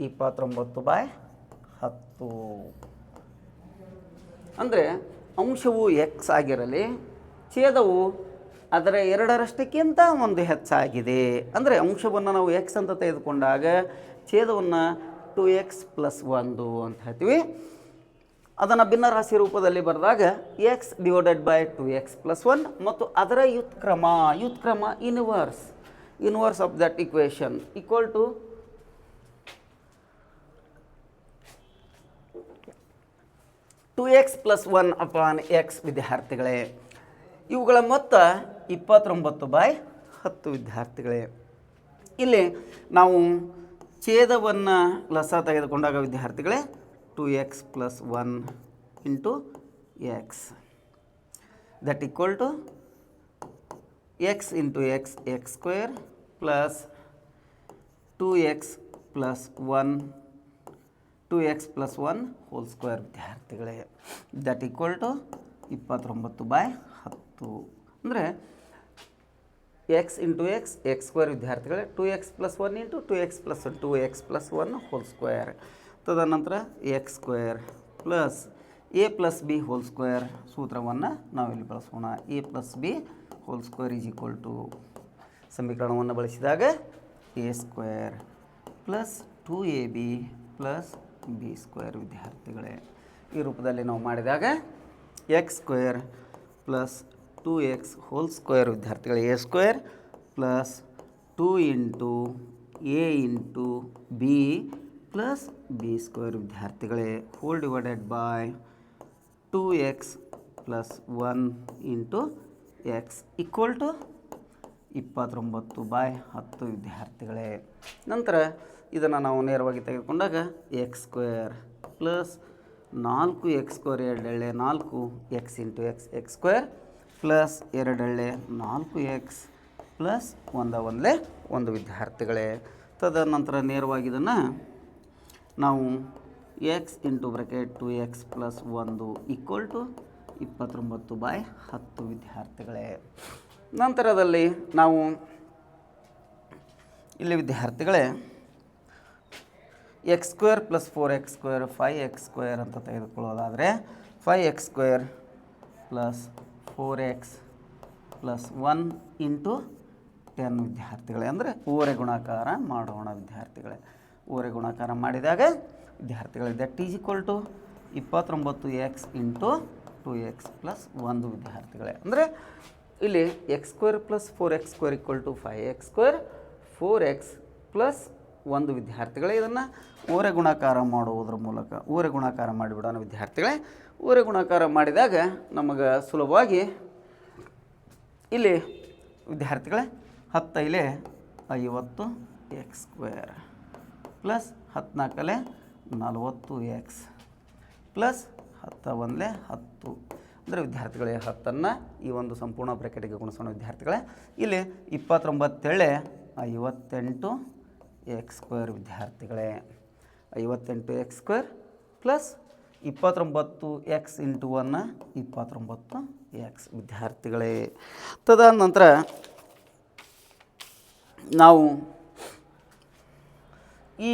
29/10. ಅಂದರೆ ಅಂಶವು x ಆಗಿರಲಿ, ಛೇದವು ಅದರ 2ರಷ್ಟಕ್ಕಿಂತ 1 ಹೆಚ್ಚಾಗಿದೆ. ಅಂದರೆ ಅಂಶವನ್ನು ನಾವು x ಅಂತ ತೆಗೆದುಕೊಂಡಾಗ ಛೇದವನ್ನು 2x + 1 ಅಂತ ಹೇಳ್ತೀವಿ. ಅದನ್ನು ಭಿನ್ನರಾಶಿ ರೂಪದಲ್ಲಿ ಬರೆದಾಗ x/2x + 1 ಮತ್ತು ಅದರ ವ್ಯುತ್ಕ್ರಮ inverse of that equation = 2x + 1/x ವಿದ್ಯಾರ್ಥಿಗಳೇ. ಇವುಗಳ ಮೊತ್ತ 29/10 ವಿದ್ಯಾರ್ಥಿಗಳೇ. ಇಲ್ಲಿ ನಾವು ಛೇದವನ್ನು ಲಸ ತೆಗೆದುಕೊಂಡಾಗ ವಿದ್ಯಾರ್ಥಿಗಳೇ 2x + 1 × x that = x × x x² + 2x + 1 2x + 1 whole square ವಿದ್ಯಾರ್ಥಿಗಳೇ ದಟ್ = 29/10. ಅಂದರೆ x × x x² ವಿದ್ಯಾರ್ಥಿಗಳೇ 2x + 1 × 2x + 2x + 1 whole square. ತದನಂತರ x² plus a + b whole square ಸೂತ್ರವನ್ನು ನಾವಿಲ್ಲಿ ಬಳಸೋಣ. a + b ಹೋಲ್ ಸ್ಕ್ವೇರ್ ಸಮೀಕರಣವನ್ನು ಬಳಸಿದಾಗ a² + 2ab + b² ವಿದ್ಯಾರ್ಥಿಗಳೇ. ಈ ರೂಪದಲ್ಲಿ ನಾವು ಮಾಡಿದಾಗ x² + 2x ಹೋಲ್ ಸ್ಕ್ವೇರ್ ವಿದ್ಯಾರ್ಥಿಗಳೇ a² + 2 × a × b + b² ವಿದ್ಯಾರ್ಥಿಗಳೇ whole divided by 2x + 1 × x = 29/10 ವಿದ್ಯಾರ್ಥಿಗಳೇ. ನಂತರ ಇದನ್ನು ನಾವು ನೇರವಾಗಿ ತೆಗೆದುಕೊಂಡಾಗ x² + 4x² 2 4 x × x x² + 2 4x + 1 ವಿದ್ಯಾರ್ಥಿಗಳೇ. ತದನಂತರ ನೇರವಾಗಿ ಇದನ್ನು ನಾವು x × 2x + 1 = 29/10 ವಿದ್ಯಾರ್ಥಿಗಳೇ. ನಂತರದಲ್ಲಿ ನಾವು ಇಲ್ಲಿ ವಿದ್ಯಾರ್ಥಿಗಳೇ x² + 4x² 5x² ಅಂತ ತೆಗೆದುಕೊಳ್ಳೋದಾದರೆ 5x² + 4x + 1 × 10 ವಿದ್ಯಾರ್ಥಿಗಳೇ. ಅಂದರೆ ಓರೆ ಗುಣಾಕಾರ ಮಾಡೋಣ ವಿದ್ಯಾರ್ಥಿಗಳೇ. ಓರೆ ಗುಣಾಕಾರ ಮಾಡಿದಾಗ ವಿದ್ಯಾರ್ಥಿಗಳೇ ದಟ್ = 29x × 2x + 1 ವಿದ್ಯಾರ್ಥಿಗಳೇ. ಅಂದರೆ ಇಲ್ಲಿ x square plus 4x square equal to 5x square 4x plus 1 ವಿದ್ಯಾರ್ಥಿಗಳೇ. ಇದನ್ನು ಓರೆ ಗುಣಾಕಾರ ಮಾಡುವುದರ ಮೂಲಕ ಓರೆ ಗುಣಾಕಾರ ಮಾಡಿಬಿಡೋಣ ವಿದ್ಯಾರ್ಥಿಗಳೇ. ಓರೆ ಗುಣಾಕಾರ ಮಾಡಿದಾಗ ನಮಗೆ ಸುಲಭವಾಗಿ ಇಲ್ಲಿ ವಿದ್ಯಾರ್ಥಿಗಳೇ 10 50 x square plus 14 40x plus 10 10 ಅಂದರೆ ವಿದ್ಯಾರ್ಥಿಗಳೇ 10 ಈ ಒಂದು ಸಂಪೂರ್ಣ ಬ್ರ್ಯಾಕೆಟಿಗೆ ಗುಣಿಸೋಣ ವಿದ್ಯಾರ್ಥಿಗಳೇ. ಇಲ್ಲಿ 29 58 ಎಕ್ಸ್ ಸ್ಕ್ವೇರ್ ವಿದ್ಯಾರ್ಥಿಗಳೇ. 58 x square plus 29 X into 1 29 X ವಿದ್ಯಾರ್ಥಿಗಳೇ. ತದನಂತರ ನಾವು ಈ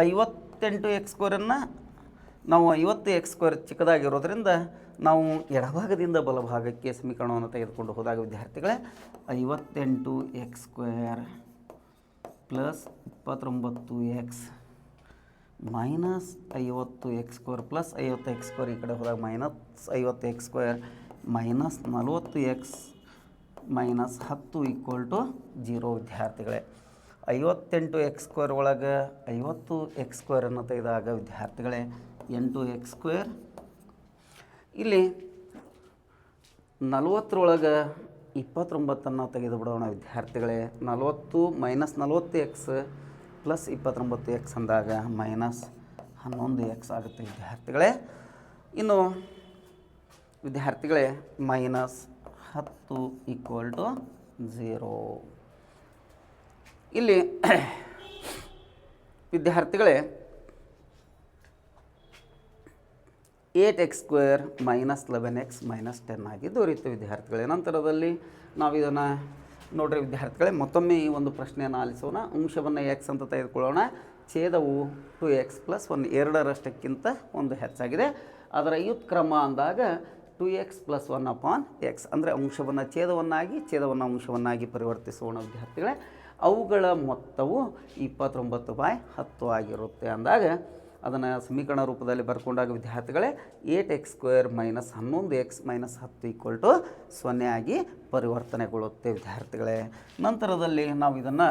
58 ಎಕ್ಸ್ ಸ್ಕ್ವೇರನ್ನು ನಾವು 50 ಎಕ್ಸ್ ಸ್ಕ್ವೇರ್ ಚಿಕ್ಕದಾಗಿರೋದ್ರಿಂದ ನಾವು ಎಡಭಾಗದಿಂದ ಬಲಭಾಗಕ್ಕೆ ಸಮೀಕರಣವನ್ನು ತೆಗೆದುಕೊಂಡು ಹೋದಾಗ ವಿದ್ಯಾರ್ಥಿಗಳೇ 58 x square plus 29 x minus 50 x square plus 50 x square ಈ ಕಡೆ ಹೋದಾಗ minus 50 x square minus 40 x minus 10 equal to 0 ವಿದ್ಯಾರ್ಥಿಗಳೇ. 58 ಎಕ್ಸ್ ಸ್ಕ್ವೇರ್ ಒಳಗೆ 50 ಎಕ್ಸ್ ಸ್ಕ್ವೇರನ್ನು ತೆಗೆದಾಗ ವಿದ್ಯಾರ್ಥಿಗಳೇ 8 ಎಕ್ಸ್ ಸ್ಕ್ವೇರ್. ಇಲ್ಲಿ 40ರೊಳಗೆ 29 ತೆಗೆದು ಬಿಡೋಣ ವಿದ್ಯಾರ್ಥಿಗಳೇ. 40 ಮೈನಸ್ 40 ಎಕ್ಸ್ ಪ್ಲಸ್ 29 ಎಕ್ಸ್ ಅಂದಾಗ ಮೈನಸ್ 11 ಎಕ್ಸ್ ಆಗುತ್ತೆ ವಿದ್ಯಾರ್ಥಿಗಳೇ. ಇನ್ನು ವಿದ್ಯಾರ್ಥಿಗಳೇ ಮೈನಸ್ 10 ಈಕ್ವಲ್ ಟು 0. ಇಲ್ಲಿ ವಿದ್ಯಾರ್ಥಿಗಳೇ 8x square minus 11x minus 10 ಆಗಿ ದೊರೆಯುತ್ತೆ ವಿದ್ಯಾರ್ಥಿಗಳೇ. ನಂತರದಲ್ಲಿ ನಾವು ಇದನ್ನು ನೋಡ್ರಿ ವಿದ್ಯಾರ್ಥಿಗಳೇ ಮತ್ತೊಮ್ಮೆ ಈ ಒಂದು ಪ್ರಶ್ನೆಯನ್ನು ಆಲಿಸೋಣ. ಅಂಶವನ್ನು x ಅಂತ ತೆಗೆದುಕೊಳ್ಳೋಣ. ಛೇದವು 2x ಪ್ಲಸ್ 1 2ರಷ್ಟಕ್ಕಿಂತ ಒಂದು ಹೆಚ್ಚಾಗಿದೆ. ಅದರ ವ್ಯುತ್ಕ್ರಮ ಅಂದಾಗ 2x ಪ್ಲಸ್ 1/x ಅಂದರೆ ಅಂಶವನ್ನು ಛೇದವನ್ನು ಅಂಶವನ್ನಾಗಿ ಪರಿವರ್ತಿಸೋಣ ವಿದ್ಯಾರ್ಥಿಗಳೇ. ಅವುಗಳ ಮೊತ್ತವು 29/10 ಆಗಿರುತ್ತೆ ಅಂದಾಗ ಅದನ್ನು ಸಮೀಕರಣ ರೂಪದಲ್ಲಿ ಬರ್ಕೊಂಡಾಗ ವಿದ್ಯಾರ್ಥಿಗಳೇ 8x square minus 11x minus 10 equal to 0 ಆಗಿ ಪರಿವರ್ತನೆಗೊಳ್ಳುತ್ತೆ ವಿದ್ಯಾರ್ಥಿಗಳೇ. ನಂತರದಲ್ಲಿ ನಾವು ಇದನ್ನು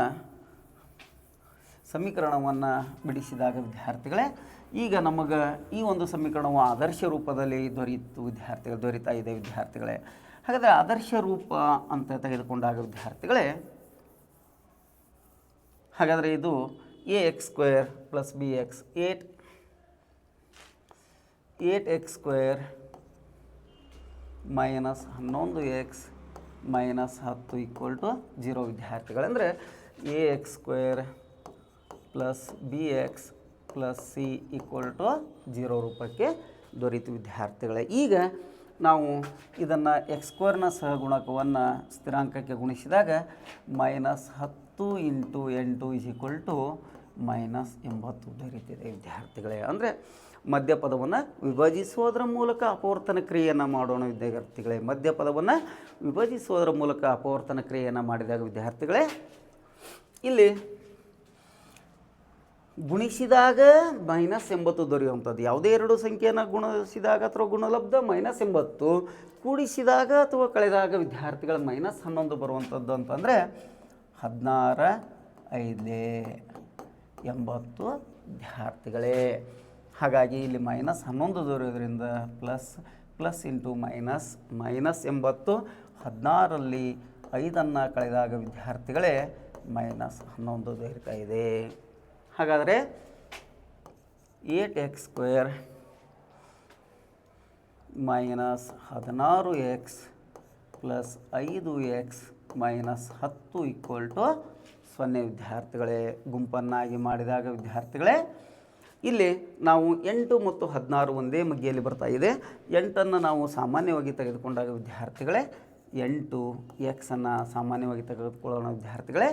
ಸಮೀಕರಣವನ್ನು ಬಿಡಿಸಿದಾಗ ವಿದ್ಯಾರ್ಥಿಗಳೇ ಈಗ ನಮಗೆ ಈ ಒಂದು ಸಮೀಕರಣವು ಆದರ್ಶ ರೂಪದಲ್ಲಿ ದೊರೀತಾ ಇದೆ ವಿದ್ಯಾರ್ಥಿಗಳೇ. ಹಾಗಾದರೆ ಆದರ್ಶ ರೂಪ ಅಂತ ತೆಗೆದುಕೊಂಡಾಗ ವಿದ್ಯಾರ್ಥಿಗಳೇ ಹಾಗಾದರೆ ಇದು ax square plus bx 8x square minus 11x minus 10 equal to 0 ವಿದ್ಯಾರ್ಥಿಗಳು. ಅಂದರೆ ax square plus bx plus c equal to 0 ರೂಪಕ್ಕೆ ದೊರೀತು ವಿದ್ಯಾರ್ಥಿಗಳೇ. ಈಗ ನಾವು ಇದನ್ನು ಎಕ್ಸ್ ಸ್ಕ್ವೇರ್ನ ಸಹಗುಣಕವನ್ನು ಸ್ಥಿರಾಂಕಕ್ಕೆ ಗುಣಿಸಿದಾಗ minus 10 into 8 is equal to minus 80 ದೊರೀತಿದೆ ವಿದ್ಯಾರ್ಥಿಗಳೇ. ಅಂದರೆ ಮಧ್ಯಪದವನ್ನು ವಿಭಜಿಸುವುದರ ಮೂಲಕ ಅಪವರ್ತನ ಕ್ರಿಯೆಯನ್ನು ಮಾಡೋಣ ವಿದ್ಯಾರ್ಥಿಗಳೇ. ಮಧ್ಯಪದವನ್ನು ವಿಭಜಿಸುವುದರ ಮೂಲಕ ಅಪವರ್ತನ ಕ್ರಿಯೆಯನ್ನು ಮಾಡಿದಾಗ ವಿದ್ಯಾರ್ಥಿಗಳೇ ಇಲ್ಲಿ ಗುಣಿಸಿದಾಗ ಮೈನಸ್ 80 ದೊರೆಯುವಂಥದ್ದು. ಯಾವುದೇ ಎರಡು ಸಂಖ್ಯೆಯನ್ನು ಗುಣಿಸಿದಾಗ ಅಥವಾ ಗುಣಲಬ್ಧ ಮೈನಸ್ 80, ಕೂಡಿಸಿದಾಗ ಅಥವಾ ಕಳೆದಾಗ ವಿದ್ಯಾರ್ಥಿಗಳ ಮೈನಸ್ 11 ಬರುವಂಥದ್ದು ಅಂತಂದರೆ 16 5 80 ವಿದ್ಯಾರ್ಥಿಗಳೇ. ಹಾಗಾಗಿ ಇಲ್ಲಿ ಮೈನಸ್ 11 ದೊರೆಯೋದ್ರಿಂದ ಪ್ಲಸ್ ಇಂಟು ಮೈನಸ್ 80 16ರಲ್ಲಿ 5 ಕಳೆದಾಗ ವಿದ್ಯಾರ್ಥಿಗಳೇ ಮೈನಸ್ 11 ದೊರೀತಾ ಇದೆ. ಹಾಗಾದರೆ 8x square minus 16x plus 5x minus 10 equal to 0 ವಿದ್ಯಾರ್ಥಿಗಳೇ. ಗುಂಪನ್ನಾಗಿ ಮಾಡಿದಾಗ ವಿದ್ಯಾರ್ಥಿಗಳೇ ಇಲ್ಲಿ ನಾವು 8 ಮತ್ತು 16 ಒಂದೇ ಮಗ್ಗಿಯಲ್ಲಿ ಬರ್ತಾ ಇದೆ. 8ಅನ್ನು ನಾವು ಸಾಮಾನ್ಯವಾಗಿ ತೆಗೆದುಕೊಂಡಾಗ ವಿದ್ಯಾರ್ಥಿಗಳೇ 8x ಸಾಮಾನ್ಯವಾಗಿ ತೆಗೆದುಕೊಳ್ಳೋಣ ವಿದ್ಯಾರ್ಥಿಗಳೇ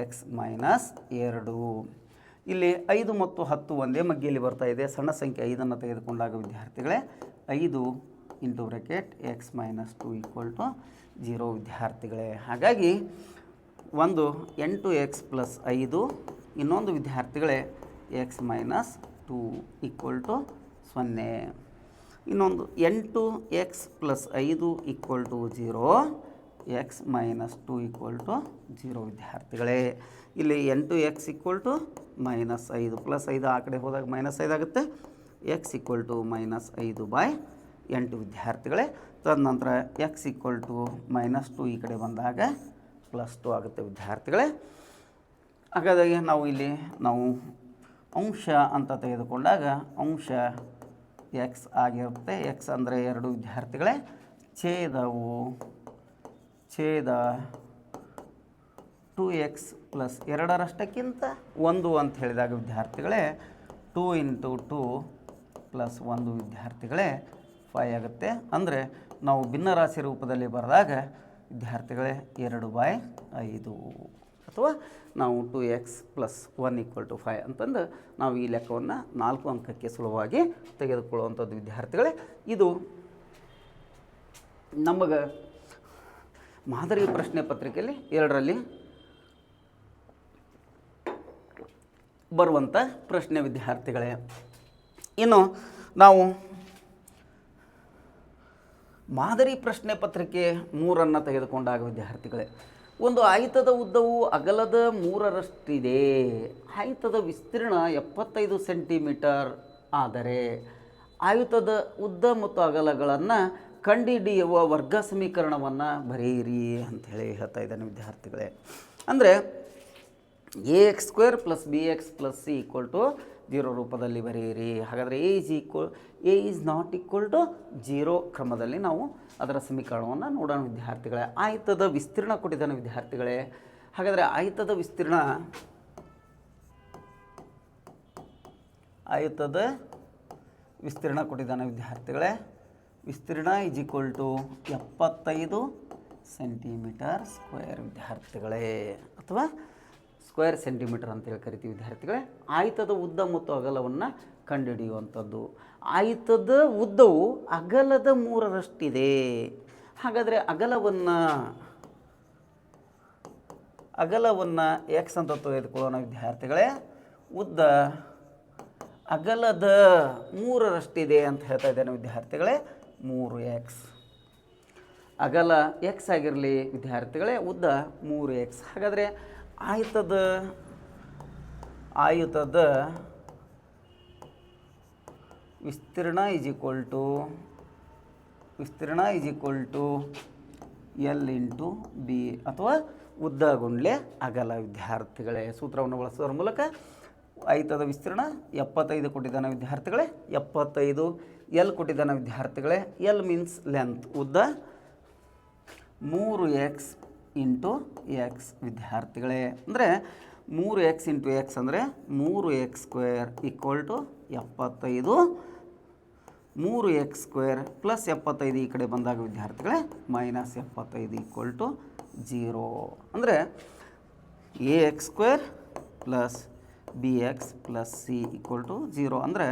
x ಮೈನಸ್ 2. ಇಲ್ಲಿ 5 ಮತ್ತು 10 ಒಂದೇ ಮಗ್ಗಿಯಲ್ಲಿ ಬರ್ತಾ ಇದೆ. ಸಣ್ಣ ಸಂಖ್ಯೆ 5ಅನ್ನು ತೆಗೆದುಕೊಂಡಾಗ ವಿದ್ಯಾರ್ಥಿಗಳೇ 5 into bracket x minus 2 equal to 0 ವಿದ್ಯಾರ್ಥಿಗಳೇ. ಹಾಗಾಗಿ ಒಂದು 8x ಪ್ಲಸ್ 5, ಇನ್ನೊಂದು ವಿದ್ಯಾರ್ಥಿಗಳೇ x ಮೈನಸ್ 2 ಈಕ್ವಲ್ ಟು 0. ಇನ್ನೊಂದು 8x plus 5 equal to 0, x minus 2 = 0 ವಿದ್ಯಾರ್ಥಿಗಳೇ. ಇಲ್ಲಿ n2x = -5 +5 ಆ ಕಡೆ ಹೋದಾಗ -5 ಆಗುತ್ತೆ. x = -5/8 ವಿದ್ಯಾರ್ಥಿಗಳೇ. ತದನಂತರ x = -2 ಈ ಕಡೆ ಬಂದಾಗ +2 ಆಗುತ್ತೆ ವಿದ್ಯಾರ್ಥಿಗಳೇ. ಹಾಗಾದರೆ ನಾವು ಅಂಶ ಅಂತ ತೆಗೆದುಕೊಂಡಾಗ ಅಂಶ x ಆಗಿರುತ್ತೆ. x ಅಂದರೆ 2 ವಿದ್ಯಾರ್ಥಿಗಳೇ. ಛೇದ 2x + 2ರಷ್ಟಕ್ಕಿಂತ 1 ಅಂತ ಹೇಳಿದಾಗ ವಿದ್ಯಾರ್ಥಿಗಳೇ 2 × 2 + 1 ವಿದ್ಯಾರ್ಥಿಗಳೇ 5 ಆಗುತ್ತೆ. ಅಂದರೆ ನಾವು ಭಿನ್ನರಾಶಿ ರೂಪದಲ್ಲಿ ಬರೆದಾಗ ವಿದ್ಯಾರ್ಥಿಗಳೇ 2/5 ಅಥವಾ ನಾವು 2x + 1 = 5 ಅಂತಂದು ನಾವು ಈ ಲೆಕ್ಕವನ್ನು 4 ಅಂಕಕ್ಕೆ ಸುಲಭವಾಗಿ ತೆಗೆದುಕೊಳ್ಳುವಂಥದ್ದು ವಿದ್ಯಾರ್ಥಿಗಳೇ. ಇದು ನಮಗೆ ಮಾದರಿ ಪ್ರಶ್ನೆ ಪತ್ರಿಕೆಯಲ್ಲಿ 2ರಲ್ಲಿ ಬರುವಂಥ ಪ್ರಶ್ನೆ ವಿದ್ಯಾರ್ಥಿಗಳೇ. ಇನ್ನು ನಾವು ಮಾದರಿ ಪ್ರಶ್ನೆ ಪತ್ರಿಕೆ 3 ತೆಗೆದುಕೊಂಡಾಗ ವಿದ್ಯಾರ್ಥಿಗಳೇ, ಒಂದು ಆಯತದ ಉದ್ದವು ಅಗಲದ 3ರಷ್ಟಿದೆ. ಆಯತದ ವಿಸ್ತೀರ್ಣ 75 ಸೆಂಟಿಮೀಟರ್ ಆದರೆ ಆಯತದ ಉದ್ದ ಮತ್ತು ಅಗಲಗಳನ್ನು ಕಂಡುಹಿಡಿಯುವ ವರ್ಗ ಸಮೀಕರಣವನ್ನು ಬರೆಯಿರಿ ಅಂಥೇಳಿ ಹೇಳ್ತಾ ಇದ್ದಾನೆ ವಿದ್ಯಾರ್ಥಿಗಳೇ. ಅಂದರೆ ax² + bx + c = 0 ರೂಪದಲ್ಲಿ ಬರೆಯಿರಿ. ಹಾಗಾದರೆ a is not equal to 0 ಕ್ರಮದಲ್ಲಿ ನಾವು ಅದರ ಸಮೀಕರಣವನ್ನು ನೋಡೋಣ ವಿದ್ಯಾರ್ಥಿಗಳೇ. ಆಯತದ ವಿಸ್ತೀರ್ಣ ಕೊಟ್ಟಿದ್ದಾನೆ ವಿದ್ಯಾರ್ಥಿಗಳೇ. ಹಾಗಾದರೆ ಆಯತದ ವಿಸ್ತೀರ್ಣ ಕೊಟ್ಟಿದ್ದಾನೆ ವಿದ್ಯಾರ್ಥಿಗಳೇ. ವಿಸ್ತೀರ್ಣ = 75 ಸೆಂಟಿಮೀಟರ್ ಸ್ಕ್ವೇರ್ ವಿದ್ಯಾರ್ಥಿಗಳೇ, ಅಥವಾ ಸ್ಕ್ವೇರ್ ಸೆಂಟಿಮೀಟರ್ ಅಂತೇಳಿ ಕರಿತೀವಿ ವಿದ್ಯಾರ್ಥಿಗಳೇ. ಆಯತದ ಉದ್ದ ಮತ್ತು ಅಗಲವನ್ನು ಕಂಡುಹಿಡಿಯುವಂಥದ್ದು. ಆಯತದ ಉದ್ದವು ಅಗಲದ 3ರಷ್ಟಿದೆ. ಹಾಗಾದರೆ ಅಗಲವನ್ನು x ಅಂತ ತೆಗೆದುಕೊಳ್ಳೋಣ ವಿದ್ಯಾರ್ಥಿಗಳೇ. ಉದ್ದ ಅಗಲದ 3ರಷ್ಟಿದೆ ಅಂತ ಹೇಳ್ತಾ ಇದ್ದೇನೆ ವಿದ್ಯಾರ್ಥಿಗಳೇ. 3x ಅಗಲ x ಆಗಿರಲಿ ವಿದ್ಯಾರ್ಥಿಗಳೇ, ಉದ್ದ 3x. ಹಾಗಾದರೆ ಆಯತದ ವಿಸ್ತೀರ್ಣ = L × b ಅಥವಾ ಉದ್ದ ಗುಂಡ್ಲೆ ಅಗಲ ವಿದ್ಯಾರ್ಥಿಗಳೇ. ಸೂತ್ರವನ್ನು ಬಳಸೋದ್ರ ಮೂಲಕ ಆಯತದ ವಿಸ್ತೀರ್ಣ 75 ಕೊಟ್ಟಿದ್ದಾನೆ ವಿದ್ಯಾರ್ಥಿಗಳೇ. 75 L ಕೊಟ್ಟಿದ್ದಾನೆ ವಿದ್ಯಾರ್ಥಿಗಳೇ. L ಮೀನ್ಸ್ ಲೆಂತ್, ಉದ್ದ 3x × x ವಿದ್ಯಾರ್ಥಿಗಳೇ. ಅಂದರೆ 3x × x ಅಂದರೆ 3x² = 75. 3x² + 75 ಈ ಕಡೆ ಬಂದಾಗ ವಿದ್ಯಾರ್ಥಿಗಳೇ -75 = 0. ಅಂದರೆ ax² + bx + c = 0. ಅಂದರೆ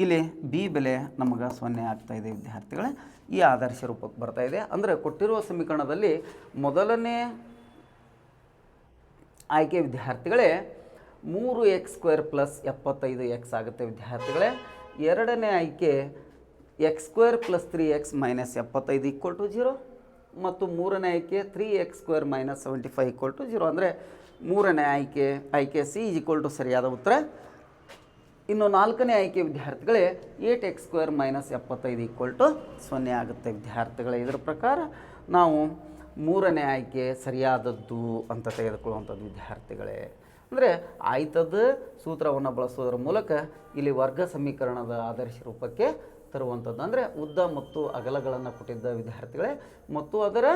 ಇಲ್ಲಿ b ಬೆಲೆ ನಮಗೆ 0 ಆಗ್ತಾಯಿದೆ ವಿದ್ಯಾರ್ಥಿಗಳೇ. ಈ ಆದರ್ಶ ರೂಪಕ್ಕೆ ಬರ್ತಾ ಇದೆ. ಅಂದರೆ ಕೊಟ್ಟಿರುವ ಸಮೀಕರಣದಲ್ಲಿ ಮೊದಲನೇ ಆಯ್ಕೆ ವಿದ್ಯಾರ್ಥಿಗಳೇ 3x² + 75x ಆಗುತ್ತೆ ವಿದ್ಯಾರ್ಥಿಗಳೇ. ಎರಡನೇ ಆಯ್ಕೆ x² + 3x - 75 = 0 ಮತ್ತು ಮೂರನೇ ಆಯ್ಕೆ 3x² - 75 = 0. ಅಂದರೆ ಮೂರನೇ ಆಯ್ಕೆ ಸಿ = ಸರಿಯಾದ ಉತ್ತರ. ಇನ್ನು ನಾಲ್ಕನೇ ಆಯ್ಕೆ ವಿದ್ಯಾರ್ಥಿಗಳೇ 8x² - 75 = 0 ಆಗುತ್ತೆ ವಿದ್ಯಾರ್ಥಿಗಳೇ. ಇದರ ಪ್ರಕಾರ ನಾವು ಮೂರನೇ ಆಯ್ಕೆ ಸರಿಯಾದದ್ದು ಅಂತ ತೆಗೆದುಕೊಳ್ಳುವಂಥದ್ದು ವಿದ್ಯಾರ್ಥಿಗಳೇ. ಅಂದರೆ ಆಯತದ ಸೂತ್ರವನ್ನು ಬಳಸೋದ್ರ ಮೂಲಕ ಇಲ್ಲಿ ವರ್ಗ ಸಮೀಕರಣದ ಆದರ್ಶ ರೂಪಕ್ಕೆ ತರುವಂಥದ್ದು. ಅಂದರೆ ಉದ್ದ ಮತ್ತು ಅಗಲಗಳನ್ನು ಕೊಟ್ಟಿದ್ದ ವಿದ್ಯಾರ್ಥಿಗಳೇ ಮತ್ತು ಅದರ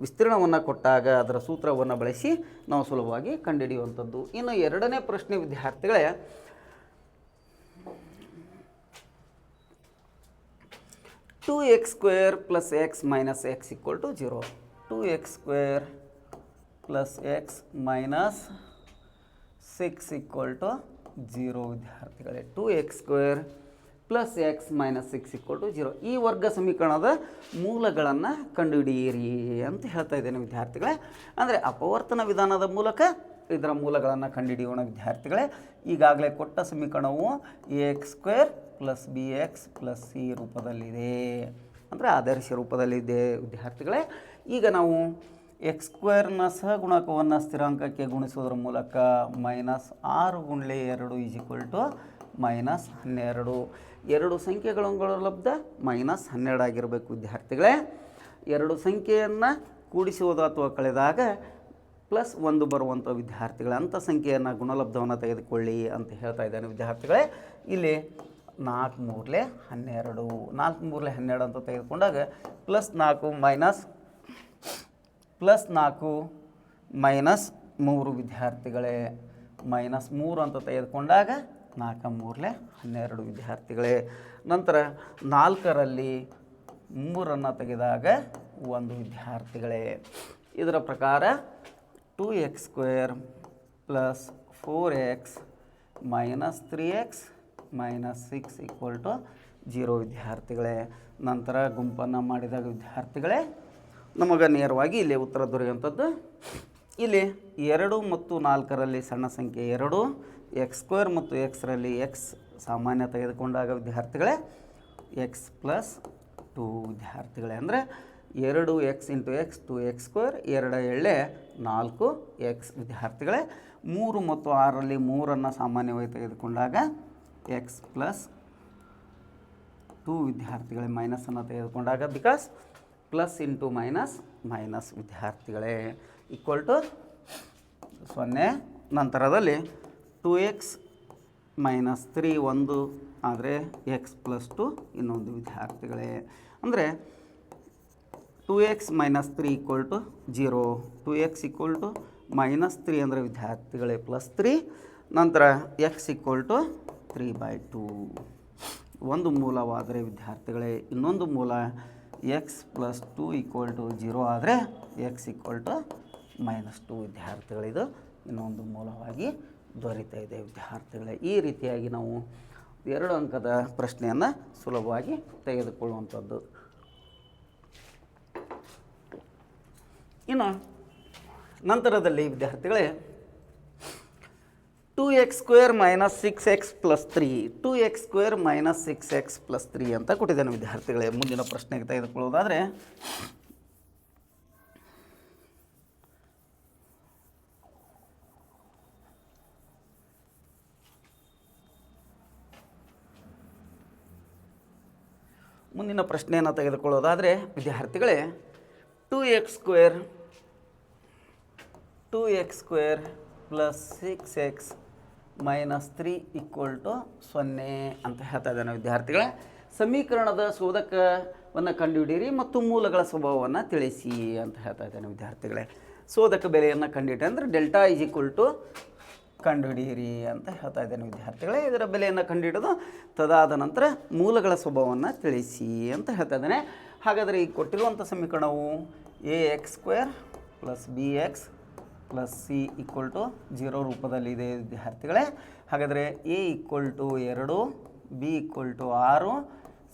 ವಿಸ್ತೀರ್ಣವನ್ನು ಕೊಟ್ಟಾಗ ಅದರ ಸೂತ್ರವನ್ನು ಬಳಸಿ ನಾವು ಸುಲಭವಾಗಿ ಕಂಡುಹಿಡಿಯುವಂಥದ್ದು. ಇನ್ನು ಎರಡನೇ ಪ್ರಶ್ನೆ ವಿದ್ಯಾರ್ಥಿಗಳೇ 2x² + x - x = 0. 2x² + x - 6 = 0 ವಿದ್ಯಾರ್ಥಿಗಳೇ. 2x² + x - 6 = 0. ಈ ವರ್ಗ ಸಮೀಕರಣದ ಮೂಲಗಳನ್ನು ಕಂಡುಹಿಡಿಯಿರಿ ಅಂತ ಹೇಳ್ತಾ ಇದ್ದೇನೆ ವಿದ್ಯಾರ್ಥಿಗಳೇ. ಅಂದರೆ ಅಪವರ್ತನ ವಿಧಾನದ ಮೂಲಕ ಇದರ ಮೂಲಗಳನ್ನು ಕಂಡುಹಿಡಿಯೋಣ ವಿದ್ಯಾರ್ಥಿಗಳೇ. ಈಗಾಗಲೇ ಕೊಟ್ಟ ಸಮೀಕರಣವು ax² + bx + c ರೂಪದಲ್ಲಿದೆ, ಅಂದರೆ ಆದರ್ಶ ರೂಪದಲ್ಲಿದೆ ವಿದ್ಯಾರ್ಥಿಗಳೇ. ಈಗ ನಾವು ಎಕ್ಸ್ ಸ್ಕ್ವೇರ್ನ ಸಹಗುಣಕವನ್ನು ಸ್ಥಿರಾಂಕಕ್ಕೆ ಗುಣಿಸೋದ್ರ ಮೂಲಕ -6 × 2 = -12. ಎರಡು ಸಂಖ್ಯೆಗಳ ಲಬ್ಧ -12 ಆಗಿರಬೇಕು ವಿದ್ಯಾರ್ಥಿಗಳೇ. ಎರಡು ಸಂಖ್ಯೆಯನ್ನು ಕೂಡಿಸುವುದು ಅಥವಾ ಕಳೆದಾಗ +1 ಬರುವಂಥ ವಿದ್ಯಾರ್ಥಿಗಳೇ ಅಂಥ ಸಂಖ್ಯೆಯನ್ನು ಗುಣಲಬ್ಧವನ್ನು ತೆಗೆದುಕೊಳ್ಳಿ ಅಂತ ಹೇಳ್ತಾ ಇದ್ದಾನೆ ವಿದ್ಯಾರ್ಥಿಗಳೇ. ಇಲ್ಲಿ 4 × 3 = 12, 4 × 3 = 12 ಅಂತ ತೆಗೆದುಕೊಂಡಾಗ +4 - ವಿದ್ಯಾರ್ಥಿಗಳೇ, -3 ಅಂತ ತೆಗೆದುಕೊಂಡಾಗ 4 × 3 = 12 ವಿದ್ಯಾರ್ಥಿಗಳೇ. ನಂತರ 4ರಲ್ಲಿ 3 ತೆಗೆದಾಗ 1 ವಿದ್ಯಾರ್ಥಿಗಳೇ. ಇದರ ಪ್ರಕಾರ 2x² + 4x - 3x - 6 = 0 ವಿದ್ಯಾರ್ಥಿಗಳೇ. ನಂತರ ಗುಂಪನ್ನು ಮಾಡಿದಾಗ ವಿದ್ಯಾರ್ಥಿಗಳೇ ನಮಗೆ ನೇರವಾಗಿ ಇಲ್ಲಿ ಉತ್ತರ ದೊರೆಯುವಂಥದ್ದು. ಇಲ್ಲಿ 2 ಮತ್ತು 4ರಲ್ಲಿ ಸಣ್ಣ ಸಂಖ್ಯೆ 2, x² ಮತ್ತು xರಲ್ಲಿ x ಸಾಮಾನ್ಯ ತೆಗೆದುಕೊಂಡಾಗ ವಿದ್ಯಾರ್ಥಿಗಳೇ x + 2 ವಿದ್ಯಾರ್ಥಿಗಳೇ. ಅಂದರೆ 2x × x 2x², 2 × 4x ವಿದ್ಯಾರ್ಥಿಗಳೇ. 3 ಮತ್ತು 6ರಲ್ಲಿ 3 ಸಾಮಾನ್ಯವಾಗಿ ತೆಗೆದುಕೊಂಡಾಗ x + 2 ವಿದ್ಯಾರ್ಥಿಗಳೇ. ಮೈನಸನ್ನು ತೆಗೆದುಕೊಂಡಾಗ ಬಿಕಾಸ್ +× ವಿದ್ಯಾರ್ಥಿಗಳೇ = 0. ನಂತರದಲ್ಲಿ 2x - 3 1 ಆದರೆ x + 2 ಇನ್ನೊಂದು ವಿದ್ಯಾರ್ಥಿಗಳೇ. ಅಂದರೆ 2x - 3 = 0, 2x = -3 ಅಂದರೆ ವಿದ್ಯಾರ್ಥಿಗಳೇ +3. ನಂತರ x = 3/2. ಒಂದು ಮೂಲವಾದರೆ ವಿದ್ಯಾರ್ಥಿಗಳೇ, ಇನ್ನೊಂದು ಮೂಲ x + 2 = 0 ಆದರೆ x = -2 ವಿದ್ಯಾರ್ಥಿಗಳು. ಇದು ಇನ್ನೊಂದು ಮೂಲವಾಗಿ ದೊರೀತಾ ಇದೆ ವಿದ್ಯಾರ್ಥಿಗಳೇ. ಈ ರೀತಿಯಾಗಿ ನಾವು 2 ಅಂಕದ ಪ್ರಶ್ನೆಯನ್ನು ಸುಲಭವಾಗಿ ತೆಗೆದುಕೊಳ್ಳುವಂಥದ್ದು. ಇನ್ನು ನಂತರದಲ್ಲಿ ವಿದ್ಯಾರ್ಥಿಗಳೇ 2x² - 6x + 3, 2x² - 6x + 3 ಅಂತ ಕೊಟ್ಟಿದ್ದಾನೆ ವಿದ್ಯಾರ್ಥಿಗಳೇ. ಮುಂದಿನ ಪ್ರಶ್ನೆಗೆ ತೆಗೆದುಕೊಳ್ಳೋದಾದರೆ ವಿದ್ಯಾರ್ಥಿಗಳೇ 2x² + 6x - 3 = 0 ಅಂತ ಹೇಳ್ತಾ ಇದ್ದಾನೆ ವಿದ್ಯಾರ್ಥಿಗಳೇ. ಸಮೀಕರಣದ ಶೋಧಕವನ್ನು ಕಂಡುಹಿಡಿಯಿರಿ ಮತ್ತು ಮೂಲಗಳ ಸ್ವಭಾವವನ್ನು ತಿಳಿಸಿ ಅಂತ ಹೇಳ್ತಾ ಇದ್ದಾನೆ ವಿದ್ಯಾರ್ಥಿಗಳೇ. ಶೋಧಕ ಬೆಲೆಯನ್ನು ಕಂಡುಹಿಡಿಯಿರಿ ಅಂದರೆ ಡೆಲ್ಟಾ ಕಂಡುಹಿಡಿಯಿರಿ ಅಂತ ಹೇಳ್ತಾ ಇದ್ದೇನೆ ವಿದ್ಯಾರ್ಥಿಗಳೇ. ಇದರ ಬೆಲೆಯನ್ನು ಕಂಡುಹಿಡಿದು ತದಾದ ನಂತರ ಮೂಲಗಳ ಸ್ವಭಾವವನ್ನು ತಿಳಿಸಿ ಅಂತ ಹೇಳ್ತಾ ಇದ್ದೇನೆ. ಹಾಗಾದರೆ ಈಗ ಕೊಟ್ಟಿರುವಂಥ ಸಮೀಕರಣವು ax² + bx + c = 0 ರೂಪದಲ್ಲಿದೆ ವಿದ್ಯಾರ್ಥಿಗಳೇ. ಹಾಗಾದರೆ a = 2, b = 6,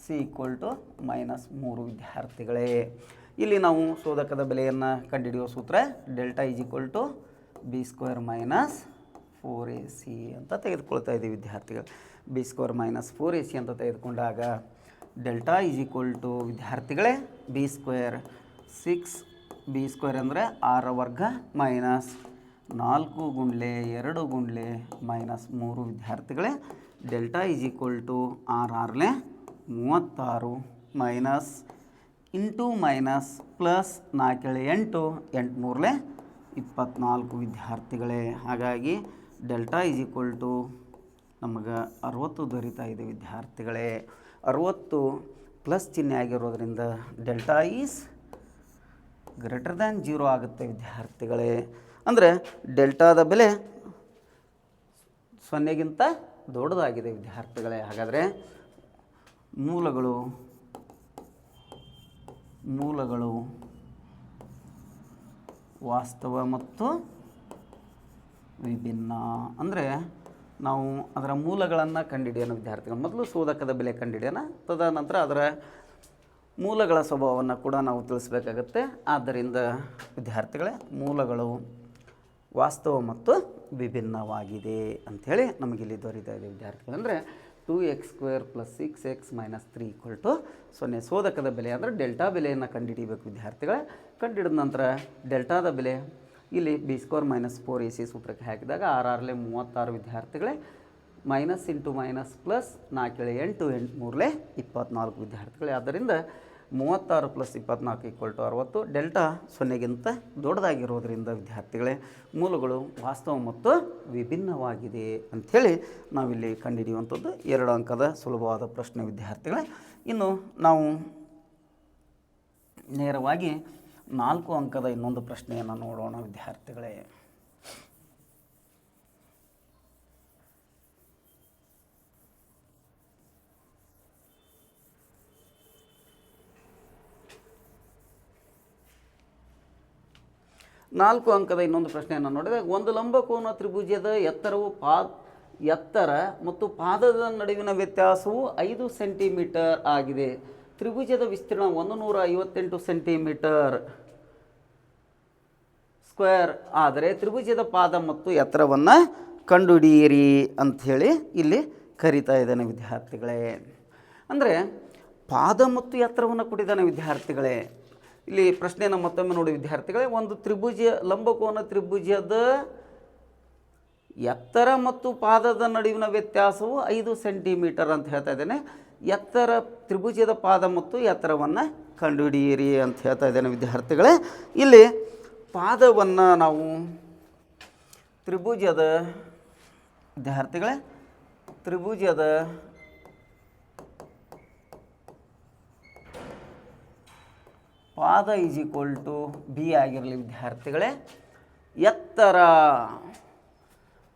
c = -3 ವಿದ್ಯಾರ್ಥಿಗಳೇ. ಇಲ್ಲಿ ನಾವು ಶೋಧಕದ ಬೆಲೆಯನ್ನು ಕಂಡುಹಿಡಿಯುವ ಸೂತ್ರ ಡೆಲ್ಟಾ b² - 4ac ಅಂತ ತೆಗೆದುಕೊಳ್ತಾ ಇದ್ದೀವಿ ವಿದ್ಯಾರ್ಥಿಗಳು. b² - 4ac ಅಂತ ತೆಗೆದುಕೊಂಡಾಗ ಡೆಲ್ಟಾ ವಿದ್ಯಾರ್ಥಿಗಳೇ b² 6b² ಅಂದರೆ 6 ವರ್ಗ -4 × 2 × -3 ವಿದ್ಯಾರ್ಥಿಗಳೇ. Delta = 6 6 36 minus into minus plus 4 8 8 24 ವಿದ್ಯಾರ್ಥಿಗಳೇ. ಹಾಗಾಗಿ ಡೆಲ್ಟಾ ನಮಗೆ 60 ದೊರೀತಾ ಇದೆ ವಿದ್ಯಾರ್ಥಿಗಳೇ. 60 ಪ್ಲಸ್ ಚಿಹ್ನೆ ಆಗಿರೋದ್ರಿಂದ ಡೆಲ್ಟಾ ಈಸ್ ಗ್ರೇಟರ್ ದ್ಯಾನ್ 0 ಆಗುತ್ತೆ ವಿದ್ಯಾರ್ಥಿಗಳೇ. ಅಂದರೆ ಡೆಲ್ಟಾದ ಬೆಲೆ 0ಗಿಂತ ದೊಡ್ಡದಾಗಿದೆ ವಿದ್ಯಾರ್ಥಿಗಳೇ. ಹಾಗಾದರೆ ಮೂಲಗಳು ವಾಸ್ತವ ಮತ್ತು ವಿಭಿನ್ನ. ಅಂದರೆ ನಾವು ಅದರ ಮೂಲಗಳನ್ನು ಕಂಡುಹಿಡಿಯೋಣ ವಿದ್ಯಾರ್ಥಿಗಳು. ಮೊದಲು ಶೋಧಕದ ಬೆಲೆ ಕಂಡುಹಿಡಿಯೋಣ, ತದನಂತರ ಅದರ ಮೂಲಗಳ ಸ್ವಭಾವವನ್ನು ಕೂಡ ನಾವು ತಿಳಿಸ್ಬೇಕಾಗತ್ತೆ. ಆದ್ದರಿಂದ ವಿದ್ಯಾರ್ಥಿಗಳೇ ಮೂಲಗಳು ವಾಸ್ತವ ಮತ್ತು ವಿಭಿನ್ನವಾಗಿದೆ ಅಂಥೇಳಿ ನಮಗಿಲ್ಲಿ ದೊರೀತಾ ಇದೆ ವಿದ್ಯಾರ್ಥಿಗಳು. ಅಂದರೆ 2x² + 6x - 3 = 0. ಶೋಧಕದ ಬೆಲೆ ಅಂದರೆ ಡೆಲ್ಟಾ ಬೆಲೆಯನ್ನು ಕಂಡುಹಿಡಿಯಬೇಕು ವಿದ್ಯಾರ್ಥಿಗಳೇ. ಕಂಡುಹಿಡಿದ ನಂತರ ಡೆಲ್ಟಾದ ಬೆಲೆ ಇಲ್ಲಿ b² - 4ac ಸೂತ್ರಕ್ಕೆ ಹಾಕಿದಾಗ 6 × 36 ವಿದ್ಯಾರ್ಥಿಗಳೇ, ಮೈನಸ್ ಇಂಟು ಮೈನಸ್ ಪ್ಲಸ್ 4 × 8 8 3 24 ವಿದ್ಯಾರ್ಥಿಗಳೇ. ಆದ್ದರಿಂದ 36 + 24 = 60. ಡೆಲ್ಟಾ 0ಗಿಂತ ದೊಡ್ಡದಾಗಿರೋದ್ರಿಂದ ವಿದ್ಯಾರ್ಥಿಗಳೇ ಮೂಲಗಳು ವಾಸ್ತವ ಮತ್ತು ವಿಭಿನ್ನವಾಗಿದೆ ಅಂಥೇಳಿ ನಾವಿಲ್ಲಿ ಕಂಡುಹಿಡಿಯುವಂಥದ್ದು 2 ಅಂಕದ ಸುಲಭವಾದ ಪ್ರಶ್ನೆ ವಿದ್ಯಾರ್ಥಿಗಳೇ. ಇನ್ನು ನಾವು ನೇರವಾಗಿ 4 ಅಂಕದ ಇನ್ನೊಂದು ಪ್ರಶ್ನೆಯನ್ನು ನೋಡೋಣ ವಿದ್ಯಾರ್ಥಿಗಳೇ. ನಾಲ್ಕು ಅಂಕದ ಇನ್ನೊಂದು ಪ್ರಶ್ನೆಯನ್ನು ನೋಡಿದಾಗ ಒಂದು ಲಂಬಕೋನ ತ್ರಿಭುಜದ ಎತ್ತರ ಮತ್ತು ಪಾದದ ನಡುವಿನ ವ್ಯತ್ಯಾಸವು 5 ಸೆಂಟಿಮೀಟರ್ ಆಗಿದೆ. ತ್ರಿಭುಜದ ವಿಸ್ತೀರ್ಣ 158 ಸೆಂಟಿಮೀಟರ್ ಸ್ಕ್ವೇರ್ ಆದರೆ ತ್ರಿಭುಜದ ಪಾದ ಮತ್ತು ಎತ್ತರವನ್ನು ಕಂಡುಹಿಡಿಯಿರಿ ಅಂಥೇಳಿ ಇಲ್ಲಿ ಕರೀತಾ ಇದ್ದಾನೆ ವಿದ್ಯಾರ್ಥಿಗಳೇ. ಅಂದರೆ ಪಾದ ಮತ್ತು ಎತ್ತರವನ್ನು ಕೊಟ್ಟಿದ್ದಾನೆ ವಿದ್ಯಾರ್ಥಿಗಳೇ. ಇಲ್ಲಿ ಪ್ರಶ್ನೆಯನ್ನು ಮತ್ತೊಮ್ಮೆ ನೋಡಿ ವಿದ್ಯಾರ್ಥಿಗಳೇ. ಒಂದು ಲಂಬಕೋನ ತ್ರಿಭುಜದ ಎತ್ತರ ಮತ್ತು ಪಾದದ ನಡುವಿನ ವ್ಯತ್ಯಾಸವು 5 ಸೆಂಟಿಮೀಟರ್ ಅಂತ ಹೇಳ್ತಾ ಇದ್ದೇನೆ. ತ್ರಿಭುಜದ ಪಾದ ಮತ್ತು ಎತ್ತರವನ್ನು ಕಂಡುಹಿಡಿಯಿರಿ ಅಂತ ಹೇಳ್ತಾ ಇದ್ದೇನೆ ವಿದ್ಯಾರ್ಥಿಗಳೇ. ಇಲ್ಲಿ ಪಾದವನ್ನು ನಾವು ತ್ರಿಭುಜದ ಪಾದ = b ಆಗಿರಲಿ ವಿದ್ಯಾರ್ಥಿಗಳೇ. ಎತ್ತರ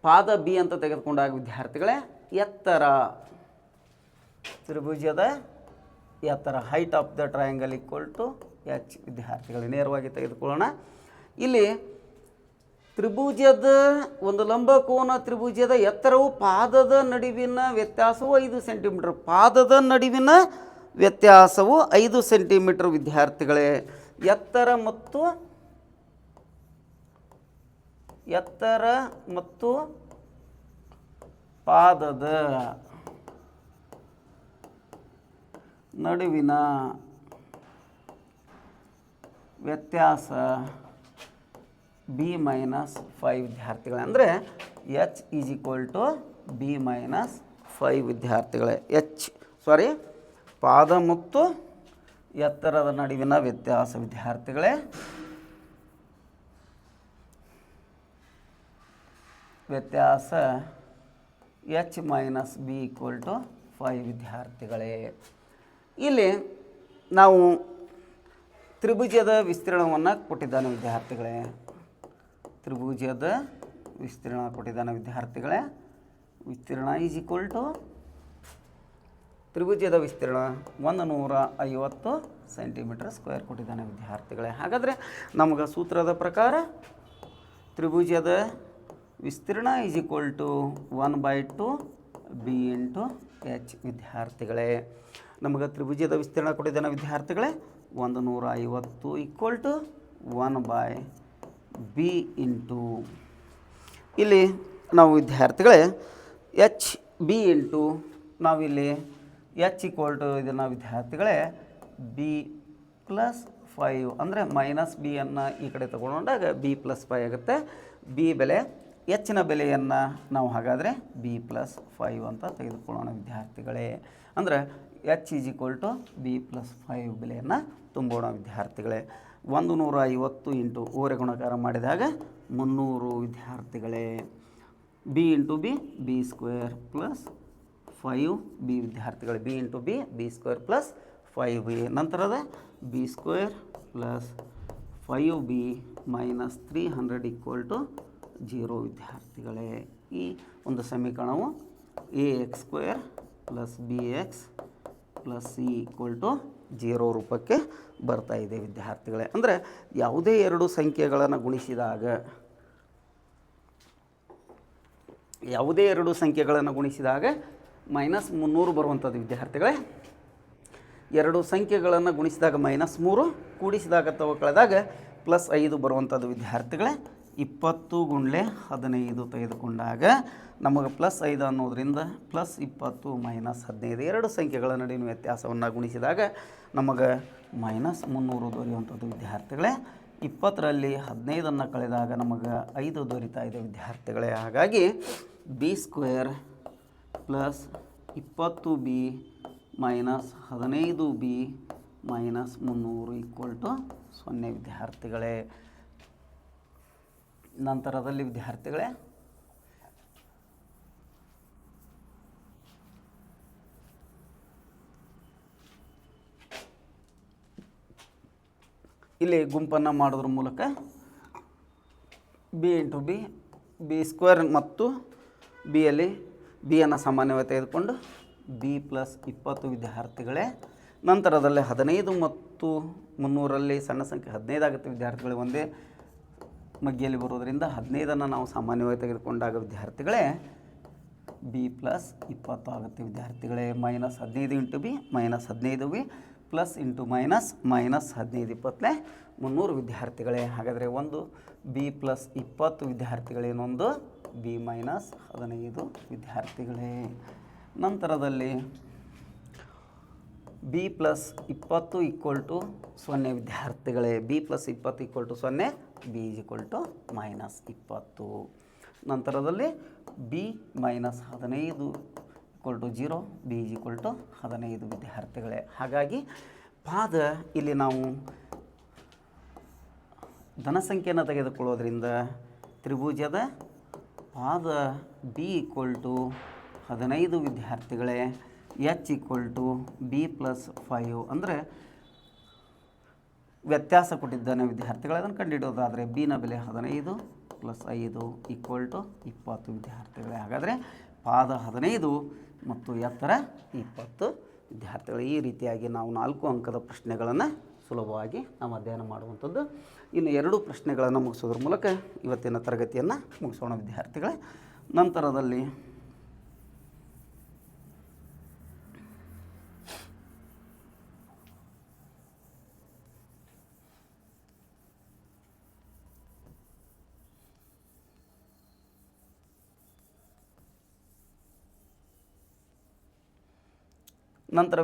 ಪಾದ b ಅಂತ ತೆಗೆದುಕೊಂಡಾಗ ವಿದ್ಯಾರ್ಥಿಗಳೇ ಎತ್ತರ ತ್ರಿಭುಜದ ಎತ್ತರ height of the triangle = h ವಿದ್ಯಾರ್ಥಿಗಳೇ. ನೇರವಾಗಿ ತೆಗೆದುಕೊಳ್ಳೋಣ. ಇಲ್ಲಿ ಒಂದು ಲಂಬಕೋನ ತ್ರಿಭುಜದ ಎತ್ತರವು ಪಾದದ ನಡುವಿನ ವ್ಯತ್ಯಾಸವು 5 ಸೆಂಟಿಮೀಟರ್. ಪಾದದ ನಡುವಿನ ವ್ಯತ್ಯಾಸವು 5 ಸೆಂಟಿಮೀಟರ್ ವಿದ್ಯಾರ್ಥಿಗಳೇ. ಎತ್ತರ ಮತ್ತು ಪಾದದ ನಡುವಿನ ವ್ಯತ್ಯಾಸ b - 5 ವಿದ್ಯಾರ್ಥಿಗಳೇ. ಅಂದರೆ h = b - 5 ವಿದ್ಯಾರ್ಥಿಗಳೇ. ಪಾದ ಮತ್ತು ಎತ್ತರದ ನಡುವಿನ ವ್ಯತ್ಯಾಸ ವಿದ್ಯಾರ್ಥಿಗಳೇ. ವ್ಯತ್ಯಾಸ h - b = 5 ವಿದ್ಯಾರ್ಥಿಗಳೇ. ಇಲ್ಲಿ ನಾವು ತ್ರಿಭುಜದ ವಿಸ್ತೀರ್ಣವನ್ನು ಕೊಟ್ಟಿದ್ದಾನೆ ವಿದ್ಯಾರ್ಥಿಗಳೇ. ತ್ರಿಭುಜದ ವಿಸ್ತೀರ್ಣ ಕೊಟ್ಟಿದ್ದಾನೆ ವಿದ್ಯಾರ್ಥಿಗಳೇ. ವಿಸ್ತೀರ್ಣ ತ್ರಿಭುಜದ ವಿಸ್ತೀರ್ಣ 150 ಸೆಂಟಿಮೀಟರ್ ಸ್ಕ್ವೇರ್ ಕೊಟ್ಟಿದ್ದಾನೆ ವಿದ್ಯಾರ್ಥಿಗಳೇ. ಹಾಗಾದರೆ ನಮಗೆ ಸೂತ್ರದ ಪ್ರಕಾರ ತ್ರಿಭುಜದ ವಿಸ್ತೀರ್ಣ = 1/2 b × h ವಿದ್ಯಾರ್ಥಿಗಳೇ. ನಮಗೆ ತ್ರಿಭುಜದ ವಿಸ್ತೀರ್ಣ ಕೊಟ್ಟಿದ್ದಾನೆ ವಿದ್ಯಾರ್ಥಿಗಳೇ. 150 = 1/b ಇಲ್ಲಿ ನಾವು ವಿದ್ಯಾರ್ಥಿಗಳೇ ನಾವಿಲ್ಲಿ h ಇದನ್ನು ವಿದ್ಯಾರ್ಥಿಗಳೇ b + 5 ಅಂದರೆ -b ಈ ಕಡೆ ತಗೊಂಡಾಗ b + 5 ಆಗುತ್ತೆ. b ಬೆಲೆ ಹೆಚ್ಚಿನ ಬೆಲೆಯನ್ನು ನಾವು ಹಾಗಾದರೆ b + 5 ಅಂತ ತೆಗೆದುಕೊಳ್ಳೋಣ ವಿದ್ಯಾರ್ಥಿಗಳೇ. ಅಂದರೆ h = b + 5 ಬೆಲೆಯನ್ನು ತುಂಬೋಣ ವಿದ್ಯಾರ್ಥಿಗಳೇ. 150 ಓರೆ ಗುಣಕಾರ ಮಾಡಿದಾಗ 300 ವಿದ್ಯಾರ್ಥಿಗಳೇ. b × b b² + 5b ವಿದ್ಯಾರ್ಥಿಗಳೇ. b × b b² + 5b ನಂತರದ b² + 5b - 300 = 0 ವಿದ್ಯಾರ್ಥಿಗಳೇ. ಈ ಒಂದು ಸಮೀಕರಣವು ax² + bx + c = 0 ರೂಪಕ್ಕೆ ಬರ್ತಾ ಇದೆ ವಿದ್ಯಾರ್ಥಿಗಳೇ. ಅಂದರೆ ಯಾವುದೇ ಎರಡು ಸಂಖ್ಯೆಗಳನ್ನು ಗುಣಿಸಿದಾಗ -300 ಬರುವಂಥದ್ದು ವಿದ್ಯಾರ್ಥಿಗಳೇ. ಎರಡು ಸಂಖ್ಯೆಗಳನ್ನು ಗುಣಿಸಿದಾಗ -3, ಕೂಡಿಸಿದಾಗ ಅಥವಾ ಕಳೆದಾಗ +5 ಬರುವಂಥದ್ದು ವಿದ್ಯಾರ್ಥಿಗಳೇ. 20 ಗುಂಡ್ಲೆ 15 ತೆಗೆದುಕೊಂಡಾಗ ನಮಗೆ +5 ಅನ್ನೋದರಿಂದ +20 -15 ಎರಡು ಸಂಖ್ಯೆಗಳ ನಡುವಿನ ವ್ಯತ್ಯಾಸವನ್ನು ಗುಣಿಸಿದಾಗ ನಮಗೆ -300 ದೊರೆಯುವಂಥದ್ದು ವಿದ್ಯಾರ್ಥಿಗಳೇ. 20ರಲ್ಲಿ 15 ಕಳೆದಾಗ ನಮಗೆ 5 ದೊರೀತಾ ಇದೆ ವಿದ್ಯಾರ್ಥಿಗಳೇ. ಹಾಗಾಗಿ b² + 20b - 15b - 300 = 0 ವಿದ್ಯಾರ್ಥಿಗಳೇ. ನಂತರದಲ್ಲಿ ವಿದ್ಯಾರ್ಥಿಗಳೇ ಇಲ್ಲಿ ಗುಂಪನ್ನು ಮಾಡೋದ್ರ ಮೂಲಕ b × b b² ಮತ್ತು ಬಿಯಲ್ಲಿ ಬಿಯನ್ನು ಸಾಮಾನ್ಯವಾಗಿ ತೆಗೆದುಕೊಂಡು b + 20 ವಿದ್ಯಾರ್ಥಿಗಳೇ. ನಂತರದಲ್ಲಿ 15 ಮತ್ತು 300ರಲ್ಲಿ ಸಣ್ಣ ಸಂಖ್ಯೆ 15 ಆಗುತ್ತೆ ವಿದ್ಯಾರ್ಥಿಗಳೇ. ಒಂದೇ ಮಗ್ಗಿಯಲ್ಲಿ ಬರೋದರಿಂದ 15 ನಾವು ಸಾಮಾನ್ಯವಾಗಿ ತೆಗೆದುಕೊಂಡಾಗ ವಿದ್ಯಾರ್ಥಿಗಳೇ b + 20 ಆಗುತ್ತೆ ವಿದ್ಯಾರ್ಥಿಗಳೇ. -15 × b -15b + × -15 20 300 ವಿದ್ಯಾರ್ಥಿಗಳೇ. ಹಾಗಾದರೆ ಒಂದು b + 20 ವಿದ್ಯಾರ್ಥಿಗಳೇ, ಇನ್ನೊಂದು b - 15 ವಿದ್ಯಾರ್ಥಿಗಳೇ. ನಂತರದಲ್ಲಿ b + 20 = 0 ವಿದ್ಯಾರ್ಥಿಗಳೇ. b + 20 = 0, b = -20. ನಂತರದಲ್ಲಿ b - 15 = 0, b = 15 ವಿದ್ಯಾರ್ಥಿಗಳೇ. ಹಾಗಾಗಿ ಪಾದ ಇಲ್ಲಿ ನಾವು ಧನ ಸಂಖ್ಯೆಯನ್ನು ತೆಗೆದುಕೊಳ್ಳೋದ್ರಿಂದ ತ್ರಿಭುಜದ ಪಾದ b = 15 ವಿದ್ಯಾರ್ಥಿಗಳೇ. h = b + 5 ಅಂದರೆ ವ್ಯತ್ಯಾಸ ಕೊಟ್ಟಿದ್ದಾನೆ ವಿದ್ಯಾರ್ಥಿಗಳೇ. ಅದನ್ನು ಕಂಡುಹಿಡಿಯೋದಾದರೆ b ನ ಬೆಲೆ 15 + 5 = 20 ವಿದ್ಯಾರ್ಥಿಗಳೇ. ಹಾಗಾದರೆ ಪಾದ 15 ಮತ್ತು ಎತ್ತರ 20 ವಿದ್ಯಾರ್ಥಿಗಳು. ಈ ರೀತಿಯಾಗಿ ನಾವು 4 ಅಂಕದ ಪ್ರಶ್ನೆಗಳನ್ನು ಸುಲಭವಾಗಿ ನಾವು ಅಧ್ಯಯನ ಮಾಡುವಂಥದ್ದು. ಇನ್ನು 2 ಪ್ರಶ್ನೆಗಳನ್ನು ಮುಗಿಸೋದ್ರ ಮೂಲಕ ಇವತ್ತಿನ ತರಗತಿಯನ್ನು ಮುಗಿಸೋಣ ವಿದ್ಯಾರ್ಥಿಗಳೇ. ನಂತರದಲ್ಲಿ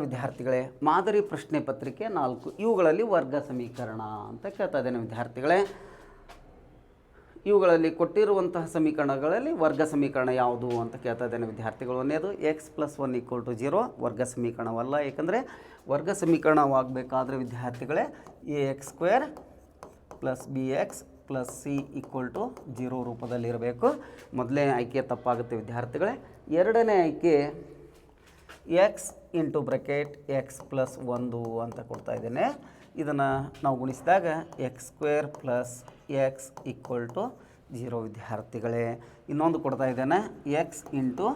ವಿದ್ಯಾರ್ಥಿಗಳೇ ಮಾದರಿ ಪ್ರಶ್ನೆ ಪತ್ರಿಕೆ 4 ಇವುಗಳಲ್ಲಿ ವರ್ಗ ಸಮೀಕರಣ ಅಂತ ಕೇಳ್ತಾ ಇದ್ದೇನೆ ವಿದ್ಯಾರ್ಥಿಗಳೇ. ಇವುಗಳಲ್ಲಿ ಕೊಟ್ಟಿರುವಂತಹ ಸಮೀಕರಣಗಳಲ್ಲಿ ವರ್ಗ ಸಮೀಕರಣ ಯಾವುದು ಅಂತ ಕೇಳ್ತಾ ಇದ್ದೇನೆ ವಿದ್ಯಾರ್ಥಿಗಳು. ಒಂದೇದು x + 1 = 0 ವರ್ಗ ಸಮೀಕರಣವಲ್ಲ. ಏಕೆಂದರೆ ವರ್ಗ ಸಮೀಕರಣವಾಗಬೇಕಾದ್ರೆ ವಿದ್ಯಾರ್ಥಿಗಳೇ ax² + bx + c = 0 ರೂಪದಲ್ಲಿರಬೇಕು. ಮೊದಲನೇ ಆಯ್ಕೆ ತಪ್ಪಾಗುತ್ತೆ ವಿದ್ಯಾರ್ಥಿಗಳೇ. ಎರಡನೇ ಆಯ್ಕೆ x × x + 1 ಅಂತ ಕೊಡ್ತಾ ಇದ್ದೇನೆ. ಇದನ್ನು ನಾವು ಗುಣಿಸಿದಾಗ x² + x = 0 ವಿದ್ಯಾರ್ಥಿಗಳೇ. ಇನ್ನೊಂದು ಕೊಡ್ತಾ ಇದ್ದೇನೆ x ×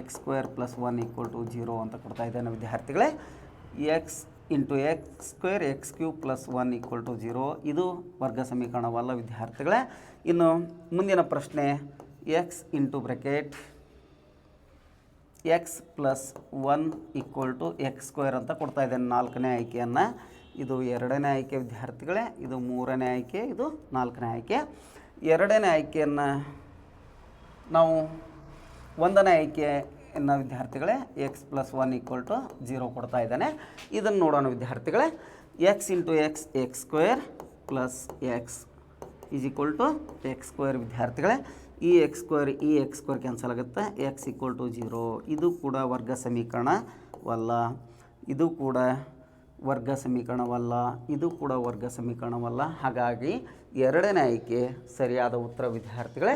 x² + 1 = 0 ಅಂತ ಕೊಡ್ತಾ ಇದ್ದೇನೆ ವಿದ್ಯಾರ್ಥಿಗಳೇ. x × x² x³ + 1 = 0 ಇದು ವರ್ಗ ಸಮೀಕರಣವಲ್ಲ ವಿದ್ಯಾರ್ಥಿಗಳೇ. ಇನ್ನು ಮುಂದಿನ ಪ್ರಶ್ನೆ x × x + 1 = x² ಅಂತ ಕೊಡ್ತಾ ಇದ್ದೇನೆ ನಾಲ್ಕನೇ ಆಯ್ಕೆಯನ್ನು. ಇದು ಎರಡನೇ ಆಯ್ಕೆ ವಿದ್ಯಾರ್ಥಿಗಳೇ. ಇದು ಮೂರನೇ ಆಯ್ಕೆ, ಇದು ನಾಲ್ಕನೇ ಆಯ್ಕೆ. ಎರಡನೇ ಆಯ್ಕೆಯನ್ನು ನಾವು ಒಂದನೇ ಆಯ್ಕೆಯನ್ನು ವಿದ್ಯಾರ್ಥಿಗಳೇ x + 1 = 0 ಕೊಡ್ತಾ ಇದ್ದಾನೆ. ಇದನ್ನು ನೋಡೋಣ ವಿದ್ಯಾರ್ಥಿಗಳೇ. x × x x² + x = x² ವಿದ್ಯಾರ್ಥಿಗಳೇ. ಈ x² ಕ್ಯಾನ್ಸಲ್ ಆಗುತ್ತೆ. x = 0 ಇದು ಕೂಡ ವರ್ಗ ಸಮೀಕರಣವಲ್ಲ. ಇದು ಕೂಡ ವರ್ಗ ಸಮೀಕರಣವಲ್ಲ. ಇದು ಕೂಡ ವರ್ಗ ಸಮೀಕರಣವಲ್ಲ. ಹಾಗಾಗಿ ಎರಡನೇ ಆಯ್ಕೆ ಸರಿಯಾದ ಉತ್ತರ ವಿದ್ಯಾರ್ಥಿಗಳೇ.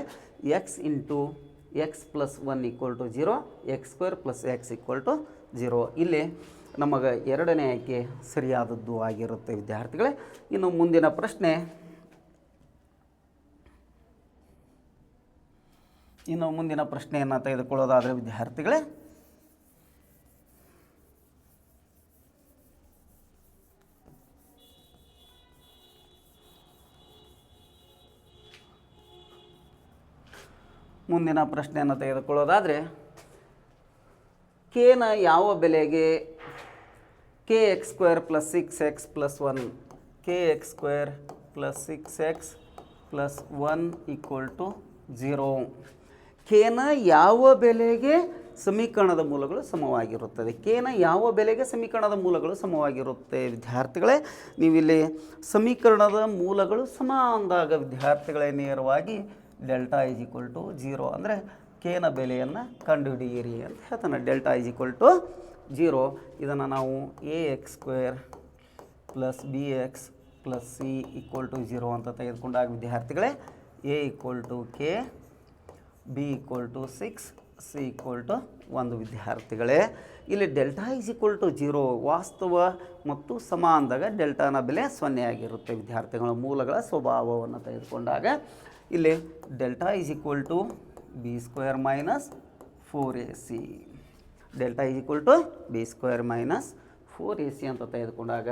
x × x + 1 = 0 x² + x = 0 ಇಲ್ಲಿ ನಮಗೆ ಎರಡನೇ ಆಯ್ಕೆ ಸರಿಯಾದದ್ದು ಆಗಿರುತ್ತೆ ವಿದ್ಯಾರ್ಥಿಗಳೇ. ಇನ್ನು ಮುಂದಿನ ಪ್ರಶ್ನೆ ಪ್ರಶ್ನೆಯನ್ನು ತೆಗೆದುಕೊಳ್ಳೋದಾದರೆ ವಿದ್ಯಾರ್ಥಿಗಳೇ k ನ ಯಾವ ಬೆಲೆಗೆ kx² + 6x + 1 kx² + 6x plus 1 equal to 0. ಕೇನ ಯಾವ ಬೆಲೆಗೆ ಸಮೀಕರಣದ ಮೂಲಗಳು ಸಮವಾಗಿರುತ್ತದೆ? ಕೇನ ಯಾವ ಬೆಲೆಗೆ ಸಮೀಕರಣದ ಮೂಲಗಳು ಸಮವಾಗಿರುತ್ತೆ ವಿದ್ಯಾರ್ಥಿಗಳೇ? ನೀವಿಲ್ಲಿ ಸಮೀಕರಣದ ಮೂಲಗಳು ಸಮ ಅಂದಾಗ ವಿದ್ಯಾರ್ಥಿಗಳೇ ನೇರವಾಗಿ ಡೆಲ್ಟಾ ಈಸ್ ಈಕ್ವಲ್ ಟು 0 ಅಂದರೆ ಕೇನ ಬೆಲೆಯನ್ನು ಕಂಡುಹಿಡಿಯಿರಿ ಅಂತ ಹೇಳ್ತಾನೆ. Delta is equal to 0. ಇದನ್ನು ನಾವು ax² plus bx plus c equal to 0 ಅಂತ ತೆಗೆದುಕೊಂಡಾಗ ವಿದ್ಯಾರ್ಥಿಗಳೇ a equal to k, b equal to 6, c equal to 1 ವಿದ್ಯಾರ್ಥಿಗಳೇ. ಇಲ್ಲಿ ಡೆಲ್ಟಾ ಈಸ್ ಈಕ್ವಲ್ ಟು 0 ವಾಸ್ತವ ಮತ್ತು ಸಮ ಅಂದಾಗ ಡೆಲ್ಟಾನ ಬೆಲೆ 0 ಆಗಿರುತ್ತೆ ವಿದ್ಯಾರ್ಥಿಗಳ ಮೂಲಗಳ ಸ್ವಭಾವವನ್ನು ತೆಗೆದುಕೊಂಡಾಗ ಇಲ್ಲಿ delta is equal to b² minus 4ac. Delta is equal to b² minus 4ac ಅಂತ ತೆಗೆದುಕೊಂಡಾಗ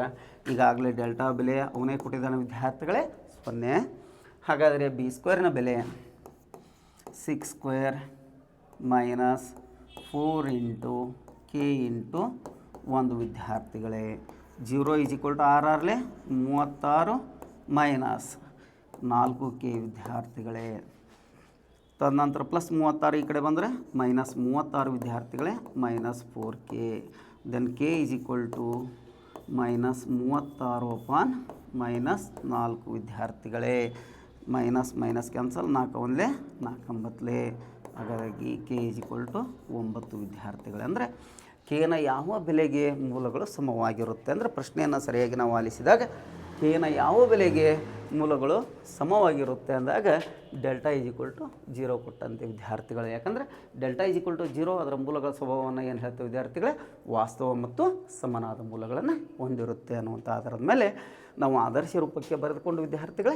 ಈಗಾಗಲೇ ಡೆಲ್ಟಾ ಬೆಲೆ ಅವನೇ ಕೊಟ್ಟಿದ್ದಾನೆ ವಿದ್ಯಾರ್ಥಿಗಳೇ 0. ಹಾಗಾದರೆ b² ಬೆಲೆ 6² ಮೈನಸ್ 4 ಇಂಟು k ಇಂಟು 1 ವಿದ್ಯಾರ್ಥಿಗಳೇ. 0 is equal to 6 36 minus 4k ವಿದ್ಯಾರ್ಥಿಗಳೇ. ತದನಂತರ ಪ್ಲಸ್ 36 ಈ ಕಡೆ ಬಂದರೆ ಮೈನಸ್ 36 ವಿದ್ಯಾರ್ಥಿಗಳೇ minus 4k. Then k is equal to minus 36 upon minus 4 ವಿದ್ಯಾರ್ಥಿಗಳೇ. ಮೈನಸ್ ಮೈನಸ್ ಕ್ಯಾನ್ಸಲ್, 4 ಒಂದಲೇ 4 9. ಹಾಗಾಗಿ ಕೆ ಈಸ್ ಈಕ್ವಲ್ ಟು 9 ವಿದ್ಯಾರ್ಥಿಗಳೇ. ಅಂದರೆ ಕೇನ ಯಾವ ಬೆಲೆಗೆ ಮೂಲಗಳು ಸಮವಾಗಿರುತ್ತೆ ಅಂದರೆ ಪ್ರಶ್ನೆಯನ್ನು ಸರಿಯಾಗಿ ನಾವು ಆಲಿಸಿದಾಗ ಕೇನ ಯಾವ ಬೆಲೆಗೆ ಮೂಲಗಳು ಸಮವಾಗಿರುತ್ತೆ ಅಂದಾಗ ಡೆಲ್ಟಾ ಈಸ್ ಈಕ್ವಲ್ ಟು 0 ಕೊಟ್ಟಂತೆ ವಿದ್ಯಾರ್ಥಿಗಳು. ಯಾಕಂದರೆ ಡೆಲ್ಟಾ ಈಸ್ ಈಕ್ವಲ್ ಟು 0 ಅದರ ಮೂಲಗಳ ಸ್ವಭಾವವನ್ನು ಏನು ಹೇಳ್ತೇವೆ ವಿದ್ಯಾರ್ಥಿಗಳೇ? ವಾಸ್ತವ ಮತ್ತು ಸಮನಾದ ಮೂಲಗಳನ್ನು ಹೊಂದಿರುತ್ತೆ ಅನ್ನುವಂಥ ಆಧಾರದ ಮೇಲೆ ನಾವು ಆದರ್ಶ ರೂಪಕ್ಕೆ ಬರೆದುಕೊಂಡು ವಿದ್ಯಾರ್ಥಿಗಳೇ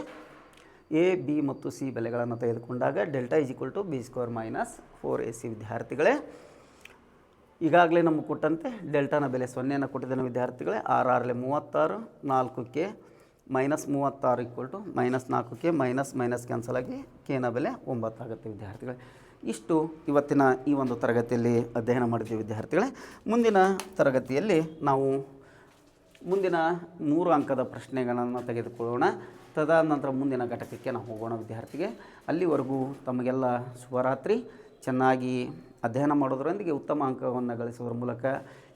ಎ ಬಿ ಮತ್ತು ಸಿ ಬೆಲೆಗಳನ್ನು ತೆಗೆದುಕೊಂಡಾಗ delta is equal to b² minus 4ac ವಿದ್ಯಾರ್ಥಿಗಳೇ. ಈಗಾಗಲೇ ನಮಗೆ ಕೊಟ್ಟಂತೆ ಡೆಲ್ಟಾನ ಬೆಲೆ 0ನ ಕೊಟ್ಟಿದ್ದಾನೆ ವಿದ್ಯಾರ್ಥಿಗಳೇ. 6 36 4k minus 36 equal to minus 4k minus minus cancel ಆಗಿ ಕೇನ ಬೆಲೆ 9 ಆಗುತ್ತೆ ವಿದ್ಯಾರ್ಥಿಗಳೇ. ಇಷ್ಟು ಇವತ್ತಿನ ಈ ಒಂದು ತರಗತಿಯಲ್ಲಿ ಅಧ್ಯಯನ ಮಾಡಿದ್ದೀವಿ ವಿದ್ಯಾರ್ಥಿಗಳೇ. ಮುಂದಿನ ತರಗತಿಯಲ್ಲಿ ನಾವು ಮುಂದಿನ 3 ಅಂಕದ ಪ್ರಶ್ನೆಗಳನ್ನು ತೆಗೆದುಕೊಳ್ಳೋಣ. ತದನಂತರ ಮುಂದಿನ ಘಟಕಕ್ಕೆ ನಾವು ಹೋಗೋಣ ವಿದ್ಯಾರ್ಥಿಗೆ. ಅಲ್ಲಿವರೆಗೂ ತಮಗೆಲ್ಲ ಶುಭರಾತ್ರಿ. ಚೆನ್ನಾಗಿ ಅಧ್ಯಯನ ಮಾಡೋದರೊಂದಿಗೆ ಉತ್ತಮ ಅಂಕವನ್ನು ಗಳಿಸುವುದರ ಮೂಲಕ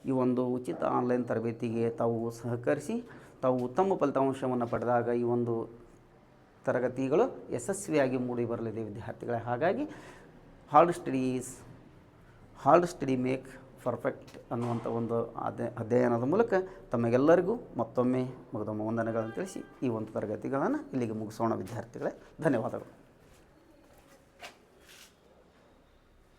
ಈ ಒಂದು ಉಚಿತ ಆನ್ಲೈನ್ ತರಬೇತಿಗೆ ತಾವು ಸಹಕರಿಸಿ ತಾವು ಉತ್ತಮ ಫಲಿತಾಂಶವನ್ನು ಪಡೆದಾಗ ಈ ಒಂದು ತರಗತಿಗಳು ಯಶಸ್ವಿಯಾಗಿ ಮೂಡಿ ಬರಲಿದೆ ವಿದ್ಯಾರ್ಥಿಗಳೇ. ಹಾಗಾಗಿ ಹಾರ್ಡ್ ಸ್ಟಡಿ ಮೇಕ್ ಪರ್ಫೆಕ್ಟ್ ಅನ್ನುವಂಥ ಒಂದು ಅಧ್ಯಯನದ ಮೂಲಕ ತಮಗೆಲ್ಲರಿಗೂ ಮತ್ತೊಮ್ಮೆ ವಂದನೆಗಳನ್ನು ತಿಳಿಸಿ ಈ ಒಂದು ತರಗತಿಗಳನ್ನು ಇಲ್ಲಿಗೆ ಮುಗಿಸೋಣ ವಿದ್ಯಾರ್ಥಿಗಳೇ. ಧನ್ಯವಾದಗಳು.